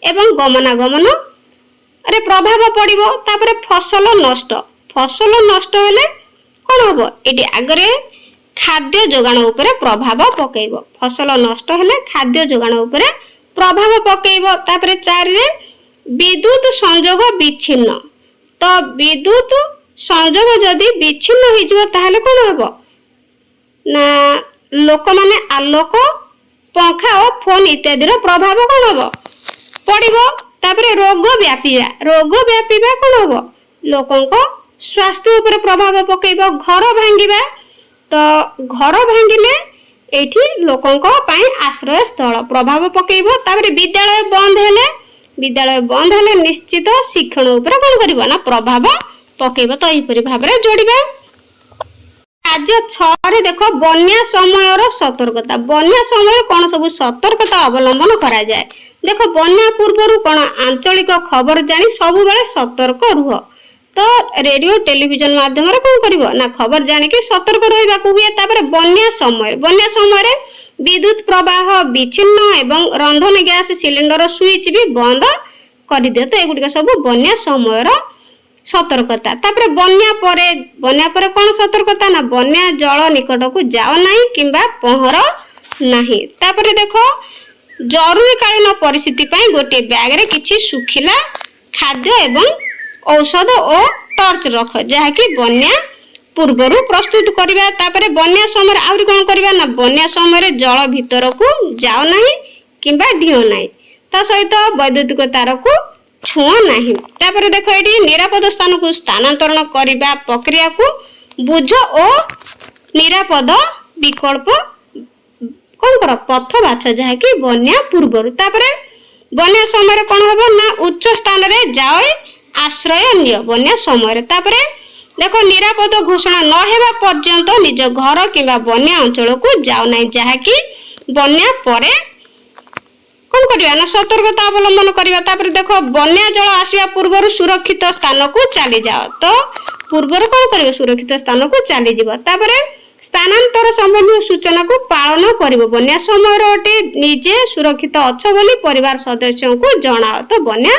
ଏବଂ ଗମନାଗମନ ରେ ପ୍ରଭାବ ପଡ଼ିବ। ତାପରେ ଫସଲ ନଷ୍ଟ, ଫସଲ ନଷ୍ଟ ହେଲେ କଣ ହବ ଏଠି ଆଗରେ ଖାଦ୍ୟ ଯୋଗାଣ ଉପରେ ପ୍ରଭାବ ପକେଇବ। ଫସଲ ନଷ୍ଟ ହେଲେ ଖାଦ୍ୟ ଯୋଗାଣ ଉପରେ ପ୍ରଭାବ ପକେଇବ। ତାପରେ 4ରେ ବିଦ୍ୟୁତ ସଂଯୋଗ ବିଚ୍ଛିନ୍ନ, ତ ବିଦ୍ୟୁତ ସଂଯୋଗ ଯଦି ବିଚ୍ଛିନ୍ନ ହେଇଯିବ ତାହେଲେ କଣ ହବ ନା ଲୋକମାନେ ଆଲୋକ, ପଙ୍ଖା ଓ ଫୋନ ଇତ୍ୟାଦିର ପ୍ରଭାବ କଣ ହବ ପଡ଼ିବ। ତାପରେ ରୋଗ ବ୍ୟାପିବା କଣ ହବ ଲୋକଙ୍କ ସ୍ୱାସ୍ଥ୍ୟ ଉପରେ ପ୍ରଭାବ ପକେଇବ। ଘର ଭାଙ୍ଗିବା, ତ ଘର ଭାଙ୍ଗିଲେ ଏଇଠି ଲୋକଙ୍କ ପାଇଁ ଆଶ୍ରୟ ସ୍ଥଳ ପ୍ରଭାବ ପକେଇବ। ତାପରେ ବିଦ୍ୟାଳୟ ବନ୍ଦ ହେଲେ ନିଶ୍ଚିତ ଶିକ୍ଷଣ ଉପରେ କଣ କରିବ ନା ପ୍ରଭାବ ପକେଇବ। ତ ଏହିପରି ଭାବରେ ଯୋଡ଼ିବା। କାର୍ଯ୍ୟ 6ରେ ଦେଖ ବନ୍ୟା ସମୟର ସତର୍କତା। ବନ୍ୟା ସମୟରେ କଣ ସବୁ ସତର୍କତା ଅବଲମ୍ବନ କରାଯାଏ। ଦେଖ ବନ୍ୟା ପୂର୍ବରୁ କଣ ଆଞ୍ଚଳିକ ଖବର ଜାଣି ସବୁବେଳେ ସତର୍କ ରୁହ। ତ ରେଡିଓ ଟେଲିଭିଜନ ମାଧ୍ୟମରେ କଣ କରିବ ନା ଖବର ଜାଣିକି ସତର୍କ ରହିବାକୁ ହୁଏ। ତାପରେ ବନ୍ୟା ସମୟରେ ବିଦ୍ୟୁତ ପ୍ରବାହ ବିଚ୍ଛିନ୍ନ ଏବଂ ରନ୍ଧନ ଗ୍ୟାସ ସିଲିଣ୍ଡର ସୁଇଚ ବି ବନ୍ଦ କରିଦିଅ। ତ ଏଗୁଡିକ ସବୁ ବନ୍ୟା ସମୟର ସତର୍କତା। ତାପରେ ବନ୍ୟା ପରେ କଣ ସତର୍କତା ନା ବନ୍ୟା ଜଳ ନିକଟକୁ ଯାଅ ନାହିଁ କିମ୍ବା ପହଁର ନାହିଁ। ତାପରେ ଦେଖ ଜରୁରୀକାଳୀନ ପରିସ୍ଥିତି ପାଇଁ ଗୋଟିଏ ବ୍ୟାଗରେ କିଛି ଶୁଖିଲା ଖାଦ୍ୟ ଏବଂ ଔଷଧ ଓ ଟର୍ଚ୍ଚ ରଖ, ଯାହାକି ବନ୍ୟା ପୂର୍ବରୁ ପ୍ରସ୍ତୁତ କରିବା। ତାପରେ ବନ୍ୟା ସମୟରେ ଆହୁରି କଣ କରିବା ନା ବନ୍ୟା ସମୟରେ ଜଳ ଭିତରକୁ ଯାଅ ନାହିଁ କିମ୍ବା ଢିଅ ନାହିଁ, ତା ସହିତ ବୈଦ୍ୟୁତିକ ତାରକୁ ଛୁଅଁ ନାହିଁ। ତାପରେ ଦେଖ ଏଠି ନିରାପଦ ସ୍ଥାନକୁ ସ୍ଥାନାନ୍ତରଣ କରିବା ପ୍ରକ୍ରିୟାକୁ ବୁଝ ଓ ନିରାପଦ ବିକଳ୍ପ କଣ କର ପଥ ବାଛ, ଯାହାକି ବନ୍ୟା ପୂର୍ବରୁ। ତାପରେ ବନ୍ୟା ସମୟରେ କଣ ହବ ନା ଉଚ୍ଚ ସ୍ଥାନରେ ଯାଅ ଆଶ୍ରୟ ନିଅ ବନ୍ୟା ସମୟରେ। ତାପରେ ଦେଖ ନିରାପଦ ଘୋଷଣା ନ ହେବା ପର୍ଯ୍ୟନ୍ତ ନିଜ ଘର କିମ୍ବା ବନ୍ୟା ଅଞ୍ଚଳକୁ ଯାଅ ନାହିଁ, ଯାହାକି ବନ୍ୟା ପରେ କଣ କରିବା ନା ସତର୍କତା ଅବଲମ୍ବନ କରିବା। ତାପରେ ଦେଖ ବନ୍ୟା ଜଳ ଆସିବା ପୂର୍ବରୁ ସୁରକ୍ଷିତ ସ୍ଥାନକୁ ଚାଲିଯାଅ, ତ ପୂର୍ବରୁ କଣ କରିବ ସୁରକ୍ଷିତ ସ୍ଥାନକୁ ଚାଲିଯିବ। ତାପରେ ସ୍ଥାନାନ୍ତର ସମ୍ବନ୍ଧୀୟ ସୂଚନାକୁ ପାଳନ କରିବ। ବନ୍ୟା ସମୟରେ ଅଟେ ନିଜେ ସୁରକ୍ଷିତ ଅଛ ବୋଲି ପରିବାର ସଦସ୍ୟଙ୍କୁ ଜଣାଅ, ତ ବନ୍ୟା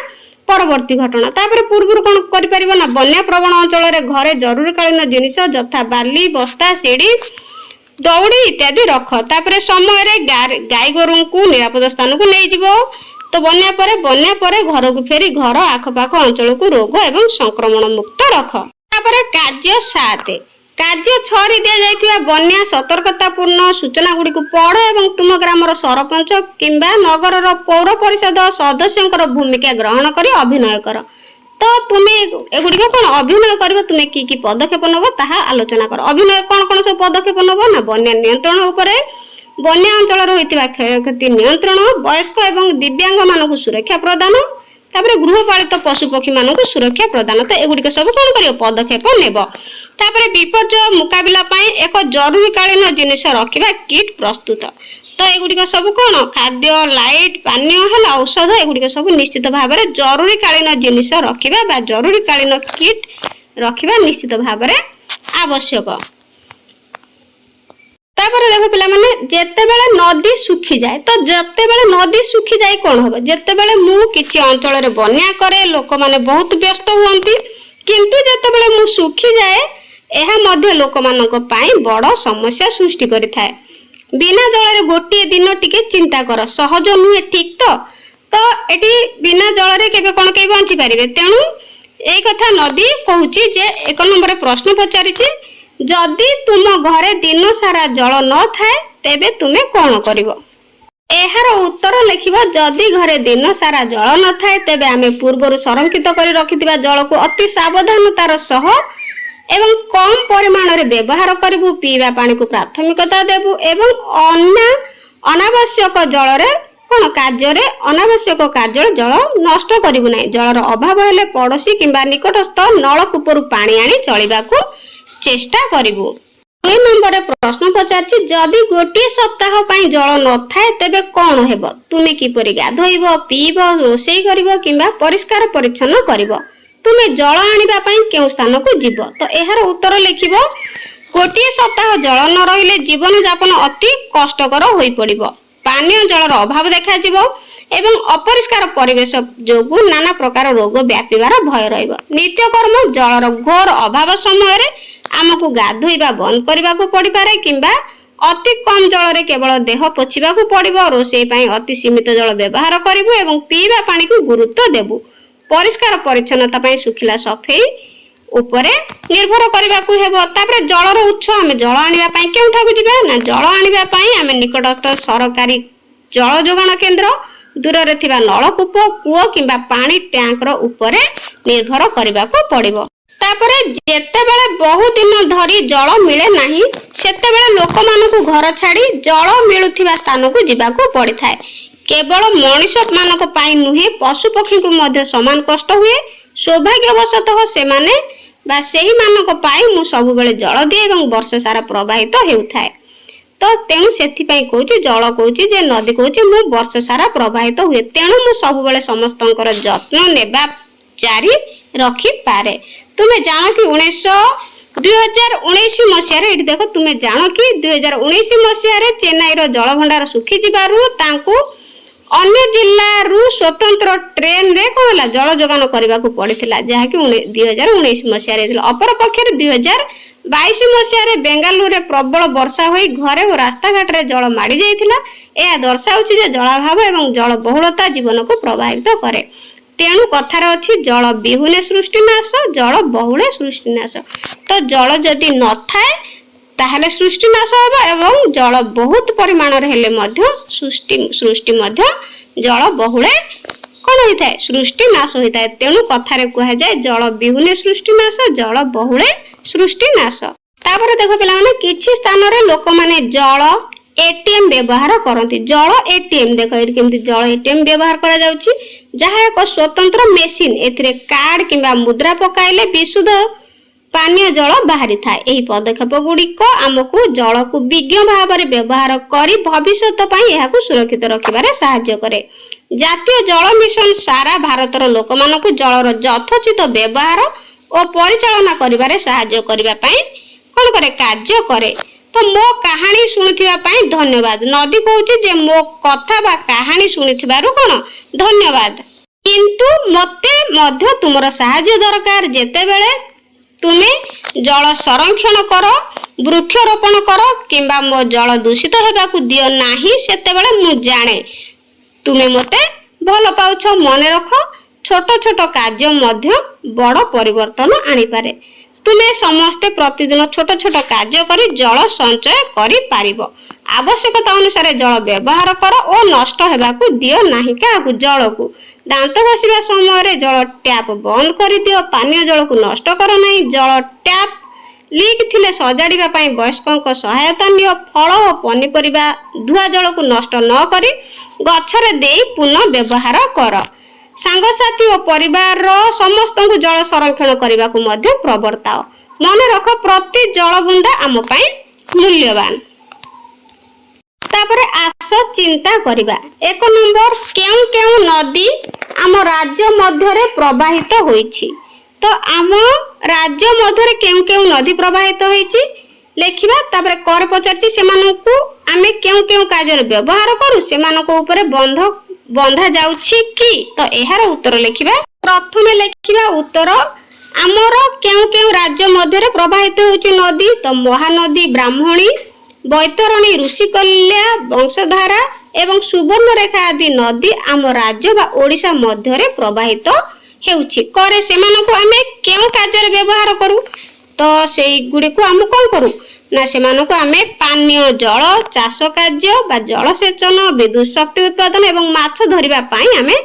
ପରବର୍ତ୍ତୀ ଘଟଣା। ତାପରେ ପୂର୍ବରୁ କଣ କରିପାରିବ ନା ବନ୍ୟା ପ୍ରବଣ ଅଞ୍ଚଳରେ ଘରେ ଜରୁରୀକାଳୀନ ଜିନିଷ ଯଥା ବାଲି, ବସ୍ତା, ସିଡ଼ି, ଦଉଡ଼ି ଇତ୍ୟାଦି ରଖ। ତାପରେ ସମୟରେ ଗାଈ ଗୋରୁଙ୍କୁ ନିରାପଦ ସ୍ଥାନକୁ ନେଇଯିବ। ତ ବନ୍ୟା ପରେ ଘରକୁ ଫେରି ଘର ଆଖପାଖ ଅଞ୍ଚଳକୁ ରୋଗ ଏବଂ ସଂକ୍ରମଣ ମୁକ୍ତ ରଖ। ତାପରେ କାର୍ଯ୍ୟ 6ରେ ଦିଆଯାଇଥିବା ବନ୍ୟା ସତର୍କତାପୂର୍ଣ୍ଣ ସୂଚନା ଗୁଡ଼ିକୁ ପଢ଼ ଏବଂ ତୁମ ଗ୍ରାମର ସରପଞ୍ଚ କିମ୍ବା ନଗରର ପୌର ପରିଷଦ ସଦସ୍ୟଙ୍କର ଭୂମିକା ଗ୍ରହଣ କରି ଅଭିନୟ କର। ତ ତୁମେ ଏଗୁଡ଼ିକ କଣ ଅଭିନୟ କରିବ, ତୁମେ କି ପଦକ୍ଷେପ ନେବ ତାହା ଆଲୋଚନା କର। ଅଭିନୟ କଣ ସବୁ ପଦକ୍ଷେପ ନେବ ନା ବନ୍ୟା ନିୟନ୍ତ୍ରଣ ଉପରେ, ବନ୍ୟା ଅଞ୍ଚଳରେ ହୋଇଥିବା କ୍ଷୟକ୍ଷତି ନିୟନ୍ତ୍ରଣ, ବୟସ୍କ ଏବଂ ଦିବ୍ୟାଙ୍ଗ ମାନଙ୍କୁ ସୁରକ୍ଷା ପ୍ରଦାନ, ତାପରେ ଗୃହପାଳିତ ପଶୁପକ୍ଷୀ ମାନଙ୍କୁ ସୁରକ୍ଷା ପ୍ରଦାନ। ତ ଏଗୁଡ଼ିକ ସବୁ କଣ କରିବ ପଦକ୍ଷେପ ନେବ। ତାପରେ ବିପର୍ଯ୍ୟୟ ମୁକାବିଲା ପାଇଁ ଏକ ଜରୁରୀକାଳୀନ ଜିନିଷ ରଖିବା କିଟ୍ ପ୍ରସ୍ତୁତ। ତ ଏଗୁଡ଼ିକ ସବୁ କଣ ଖାଦ୍ୟ, ଲାଇଟ୍, ପାନୀୟ ହେଲା ଔଷଧ, ଏଗୁଡ଼ିକ ସବୁ ନିଶ୍ଚିତ ଭାବରେ ଜରୁରୀକାଳୀନ ଜିନିଷ ରଖିବା ବା ଜରୁରୀକାଳୀନ କିଟ୍ ରଖିବା ନିଶ୍ଚିତ ଭାବରେ ଆବଶ୍ୟକ। ତାପରେ ଦେଖ ପିଲାମାନେ ଯେତେବେଳେ ନଦୀ ଶୁଖିଯାଏ, ତ ଯେତେବେଳେ ନଦୀ ଶୁଖିଯାଏ କଣ ହବ, ଯେତେବେଳେ ମୁଁ କିଛି ଅଞ୍ଚଳରେ ବନ୍ୟା କରେ ଲୋକମାନେ ବହୁତ ବ୍ୟସ୍ତ ହୁଅନ୍ତି किंतु जेतेबेले मु सुखी जाए एहा मध्य लोकमानक पाई बड़ समस्या सृष्टि करिथाए। बिना जल रे गोटे दिन टिके चिंता कर सहज नुहे ठीक तो एटी बिना जल रे केबे कोन के बंची पारिबे। तेणु ए कथा नदी कहूची जे 1 नंबर प्रश्न पचारिची जदि तुम घरे दिन सारा जल न थाए तेबे तुमे कोन करिवो। एहार उत्तर लिखिबो जदि घरे दिन सारा जल न थाए तेबे आमे पूर्वरु संरक्षित करि रखिथिबा जल को अति सावधानतार सह एवं कम परिमाण रे व्यवहार करिवु। पीवा पानी को प्राथमिकता देबु एवं अनावश्यक जल रे कोन कार्य रे अनावश्यक कार्य जल नष्ट करिवु नै। जलर अभाव हेले पड़ोसी किंबा निकटस्थ नलकूपरु पानी आनी चलिबाकू चेष्टा करिवु। 2 नंबर प्रश्न पचारछि जदि गोटे सप्ताह पई जल न थाए तेबे कोन हेबो। तुमे किपरि गाधोइबो पीबो रोषेई करिवो किंबा परिष्कार परिच्छन्न करिवो। तुमे जल आनिबा पई केउ स्थान को जीवो। तो एहार उत्तर लिखिबो गोटे सप्ताह जल न रहिले जीवन यापन अति कष्टकर होई पड़िबो। पानीय जलर अभाव देखा जीवो एवं अपरिष्कार परिवेश जोगु नाना प्रकार रोग व्यापीबार भय रहिबो। नित्यकर्म जलर घोर अभाव समय रे आमको गाधोइबा बंद करबा को पड़ी पारे किंबा अति कम जल रे केवल देह पोछिबा को पड़िबो। रोषेई पई अति सीमित जल व्यवहार करिवो एवं पीवा पानी को गुरुत्व देबु। परिष्कार परिच्छन्नता पई सुखिला सफेई उपरे निर्भर करबा को हेबो। तापरे जलर उत्स आमे जल आनिबा पई केउठा को जिबा ना जल आनिबा पई आमे निकटस्थ सरकारी जल जोगाण केंद्र दूर रे थिबा नलकूप कूओ किंबा पानी टैंक रो उपरे निर्भर करबा को पड़िबो। तापरे जेतेबेले बहु दिन धरी जल मिले नाही सेतेबेले लोकमानकु घर छाड़ी जल मिलुथिबा स्थान को जिबा को पड़ी थाए। केवल मनुष्य मानक पाई नुहे पशु पक्षी को मध्य समान कष्ट हुए। सौभाग्यवशतः से माने बा सेही मानक पाई मु सब बेले जल दिए एवं वर्ष सारा प्रवाहित हेउथाए। तो तेणु सेथि पई कहूची जल कहूची जे नदी कहूची मु वर्ष सारा प्रवाहित हुए। तेणु मु सब बेले समस्तंकर जत्न नेबा जारी रखी पारे। तुमे जानो कि 2019 मसिया रे एठी देखो तुमे जानो कि 2019 मसिया रे चेन्नई रो जल भंडार सुखी जिबारु तांकू अन्य जिल्ला रु स्वतंत्र ट्रेन रे कोला जल जोगान करबा को पड़िथिला जहा कि 2019 मसिया रे दिला। अपर पक्षे 2022 मसिया रे बेंगालुरु रे प्रबल वर्षा होई घरे और रास्ता घाट रे जल माडी जाइथिला। एया दर्शाउछि जे जलाभाव एवं जल बहुलता जीवन को प्रभावित करे। तेणु कथार अछि जल बिहुने सृष्टिनाश जल बहुले सृष्टिनाश। तो जल जदि न थाए ताहले सृष्टिनाश होबा एवं जल बहुत परिमाण रे हेले मध्य सृष्टि मध्य जल बहुले कोन होइथाय सृष्टिनाश होइथाय। तेणु कथारे कहै जाय जल बिहुने सृष्टिनाश जल बहुले सृष्टिनाश। तापर देखो पिला माने किछि स्थान रे लोक माने जल एटीएम व्यवहार करंती। जल एटीएम देखो एठी केमति जल एटीएम व्यवहार करा जाउची जहा एक स्वतंत्र मेसिन एथिरे कार्ड किंबा मुद्रा पकाइले विशुद्ध पानीय जल बाहरी थाए। एही पदक्षेप गुड़िक आमको जल को विज्ञ भाव में व्यवहार करी भविष्यत पई एहाकु सुरक्षित रखिबारे सहायता करे। जातीय जल मिशन सारा भारतर लोक मानकु जलर यथोचित व्यवहार और परिचालना करिबारे सहायता करिबा पई कोन करे कार्य करे। तो मो कहानी सुनिथिबा पई धन्यवाद। नदी कहूची जे मो कथा बा कहानी सुनिथिबारु कोन धन्यवाद। किंतु मते मध्य तुमर सहायता दरकार। जेते बेले तुमे जल संरक्षण कर वृक्षरोपण कर किंबा मो जल दूषित हेबाकु दियो नाही सेते बेले मु जाने तुमे मते भल पाउछ। मने रख छोट छोट कार्य मध्य बड़ परिवर्तन आनी पारे। तुमे समस्ते प्रतिदिन छोट छोट कार्य करी जल संचय करि पारिबो। आवश्यकता अनुसार जल व्यवहार कर और नष्ट हेबाकु दियो नाही काकु जल को। दांत घसीबा समय रे जल टैप बंद कर दियो। पानीय जल को नष्ट कर नाही। जल टैप लीक थिले सजाड़िबा पई वयस्कों को सहायता नियो। फल और पनीपरिबा धुआ जल को नष्ट न करी गछरे देई पुनः व्यवहार कर। सांगसाथी और परिवार रो समस्त को जल संरक्षण करबा को मध्य प्रवर्ताओ। मने रख प्रति जल बुंदा आम पई मूल्यवान। तापरे आस चिंता करिबा। 1 नंबर केउ केउ नदी आम राज्य मध्य रे प्रवाहित होईछि। तो आम राज्य मध्य रे केउ केउ नदी प्रवाहित होईछि लेखिबा। तापरे कर पचारछि सेमानकु आमे केउ केउ कार्य रे व्यवहार करू सेमानको ऊपर बंधा जाउछि कि। तो एहार उत्तर लिखिबा। प्रथमे लिखिबा उत्तर आमर केउ केउ राज्य मध्य प्रवाहित होउची नदी तो महानदी ब्राह्मणी, बैतरणी, ऋषिकल्या, वंशधारा एवं सुवर्णरेखा आदि नदी आम राज्य बा ओडिशा मध्य प्रवाहित हेउची। करे सेमानकु आमे केउ कार्य व्यवहार करू तो सेई गुडी को आम कोन करू ना सेमानकु आमे पानीय जल, चाष कार्य बा जलसेचन, विद्युत शक्ति उत्पादन एवं माछ धरिबा पई आमे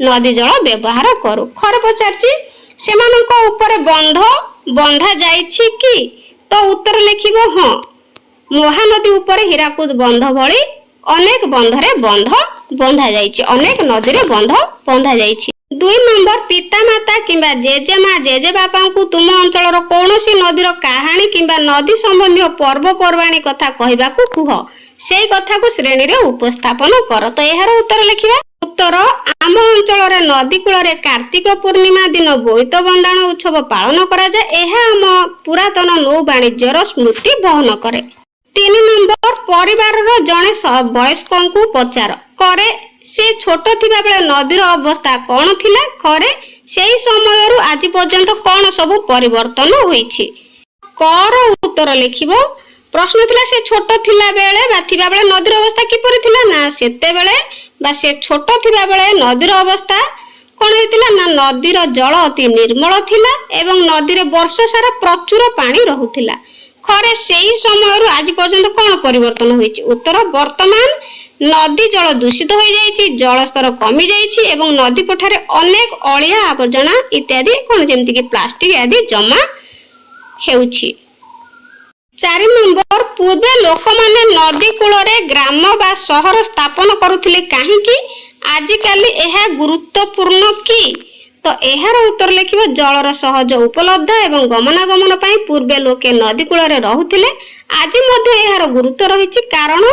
नदी जल व्यवहार करू। खरे पचारची सेमानक ऊपर बंध बंधा जाइछि कि तो उत्तर लिखिबो हां। महानदी ऊपर हीराकुद बंध भली अनेक बंधरे बंध बंधा जाइछि, अनेक नदी रे बंध बंधा जाइछि। 2 नंबर पितामाता किंबा जेजेमा जेजेबापा को तुम अंचल कौनसी नदीर कहानी किंबा नदी संबंधी पर्वपर्वाणी कथा कहबाकू कुह, सेई कथा को श्रेणी रे उपस्थापन कर। तो यार उत्तर लिखिबा। उत्तर आम अंचल रे नदी कूल रे कार्तिक पूर्णिमा दिन बोईत बंदाण उत्सव पालन करा जाए। एहा आम पुरातन नौ वाणिज्यर स्मृति बहन करे। 3 नंबर परिवार रो जणे वयस्कों को पचार करे से छोट थिबा बेले नदीर अवस्था कौन थिला, करे सेई समय रु आज पर्यंत कौन सब परिवर्तन होईछि। कर उत्तर लिखिबो। प्रश्न थिला से छोट थिला बेले बा थिबा बेले नदीर अवस्था किपरि थिला ना सेते बेले बा से छोट थिबा बेले नदीर अवस्था कौन हेतिला ना नदीर जल अति निर्मल थिला एवं नदीरे वर्ष सारा प्रचुर पानी रहुथिला। खरे सेई समय रु आज पर्यंत कौन परिवर्तन होईछि। उत्तर वर्तमान नदी जल दूषित हो जाइछि, जल स्तर कमी जाइछि एवं नदी पठारे अनेक अलिया आवर्जना इत्यादि कोन जेमति कि प्लास्टिक आदि जमा हेउछि। 4 नंबर पूर्वे लोक माने नदी कूल रे ग्राम बा शहर स्थापन करुथिले काहेकि आजि काली एहा गुरुत्वपूर्ण कि तो एहार उत्तर लिखिबो। जलर सहज उपलब्ध एवं गमनागमन पई पूर्वे लोके नदी कूल रे रहुथिले, आज मध्ये एहार गुरुत्व रहिछि कारण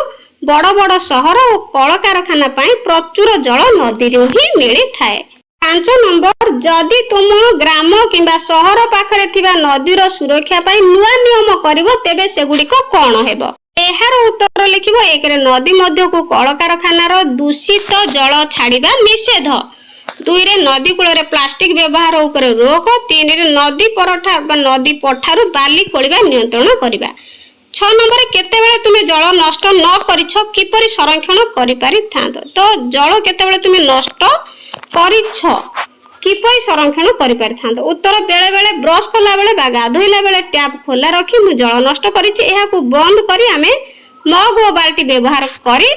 बड़ बड़ शहर और कल कारखाना पई प्रचुर जल नदी रे ही मिली थाए। 5 नंबर जदि तुम ग्राम किंबा शहर पाखरे थिबा नदीर सुरक्षा पई नुआ नियम करिवो तेबे सेगुडी को कोन हेबो। एहार उत्तर लिखिबो। 1 रे नदी मध्य को कल कारखानार दूषित जल छाड़िबा निषेध। 2 रे नदी कूल रे प्लास्टिक व्यवहार ऊपर रोक। 3 रे नदी परठा बा नदी पठारु बाली खोलिबा नियंत्रण करिबा। 6 नंबर केतेबेले तुमे जल नष्ट न करिछो किपरि संरक्षण करि पारि थांत। तो जल केतेबेले तुमे नष्ट करिछो किपरि संरक्षण करि पारि थांत। उत्तर बेले बेले ब्रश कला बेले बा गाधोइला बेले टैप खोला रखी मु जल नष्ट करिछि एहा को बंद करी आमे मग ओ बाल्टी व्यवहार करी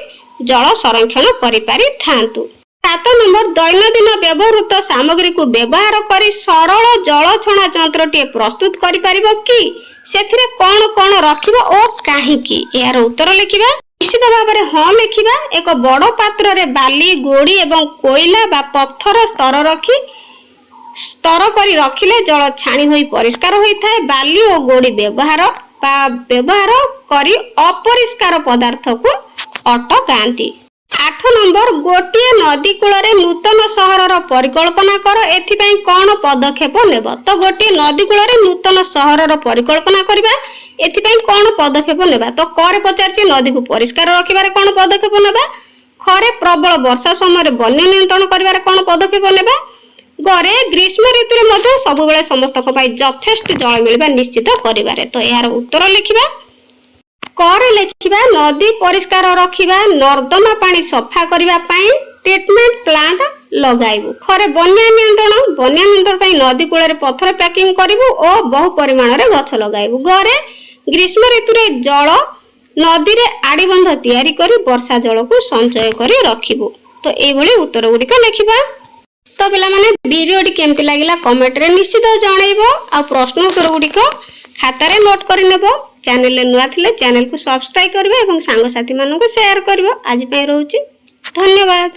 जल संरक्षण करि पारि थांतु। 7 नंबर दैनंदिन व्यवहृत सामग्री को व्यवहार करी सरल जल छणा यंत्रटी प्रस्तुत करि पारिबो कि सेथिरे कोन कोन रखिबो ओ काहेकि। यार उत्तर लिखिबा। निश्चित भाव में हाँ लिखिबा। एक बड़ पात्र रे बाली, गोड़ी एवं कोयला बा पत्थर स्तर रखी स्तर करी रखिले जल छाणी होई परिष्कार होई थाए। बाली और गोड़ी व्यवहार करी अपरिष्कार पदार्थ को अटकांती। 8 नंबर गोटिए नदी कूल रे नूतन सहरर परिकल्पना कर, एथिपई कोन पदक्षेप नेब। तो गोटिए नदी कूल रे नूतन सहरर परिकल्पना करबा, एथिपई कोन पदक्षेप नेबा। तो करे पचारछि नदी को परिष्कार रखिबारे कोन पदक्षेप नेबा। खरे प्रबल वर्षा समय बन्या नियंत्रण करिबारे कोन पदक्षेप नेबा। गरे ग्रीष्म ऋतु रे मध्ये सब बेले समस्तक पई यथेष्ट जल मिलबा निश्चित करिबारे। तो यार उत्तर लिखिबा। करे लिखिबा नदी परिष्कार रखिबा, नर्दमा पानी सफा करिबा पई ट्रीटमेंट प्लांट लगाइबु। खरे बन्या नियंत्रण पई नदी कूल रे पत्थर पैकिंग करिबु और बहु परिमाण रे गछ लगाइबु। गरे ग्रीष्म ऋतु रे जल नदी रे आड़ी बंध तैयारी करी वर्षा जल को संचय करी रखिबु। तो एई भली उत्तर गुडी को लिखिबा। तो पिला माने वीडियोटी केमति लागिला कमेंट रे निश्चित जणाइबो आ प्रश्न उत्तर गुडी को खाता रे नोट करि नेबो। चैनल नुआ थिले चैनल को सब्सक्राइब करबे एवं सांग साथी मानन को शेयर करबो। आज पई रहउची धन्यवाद।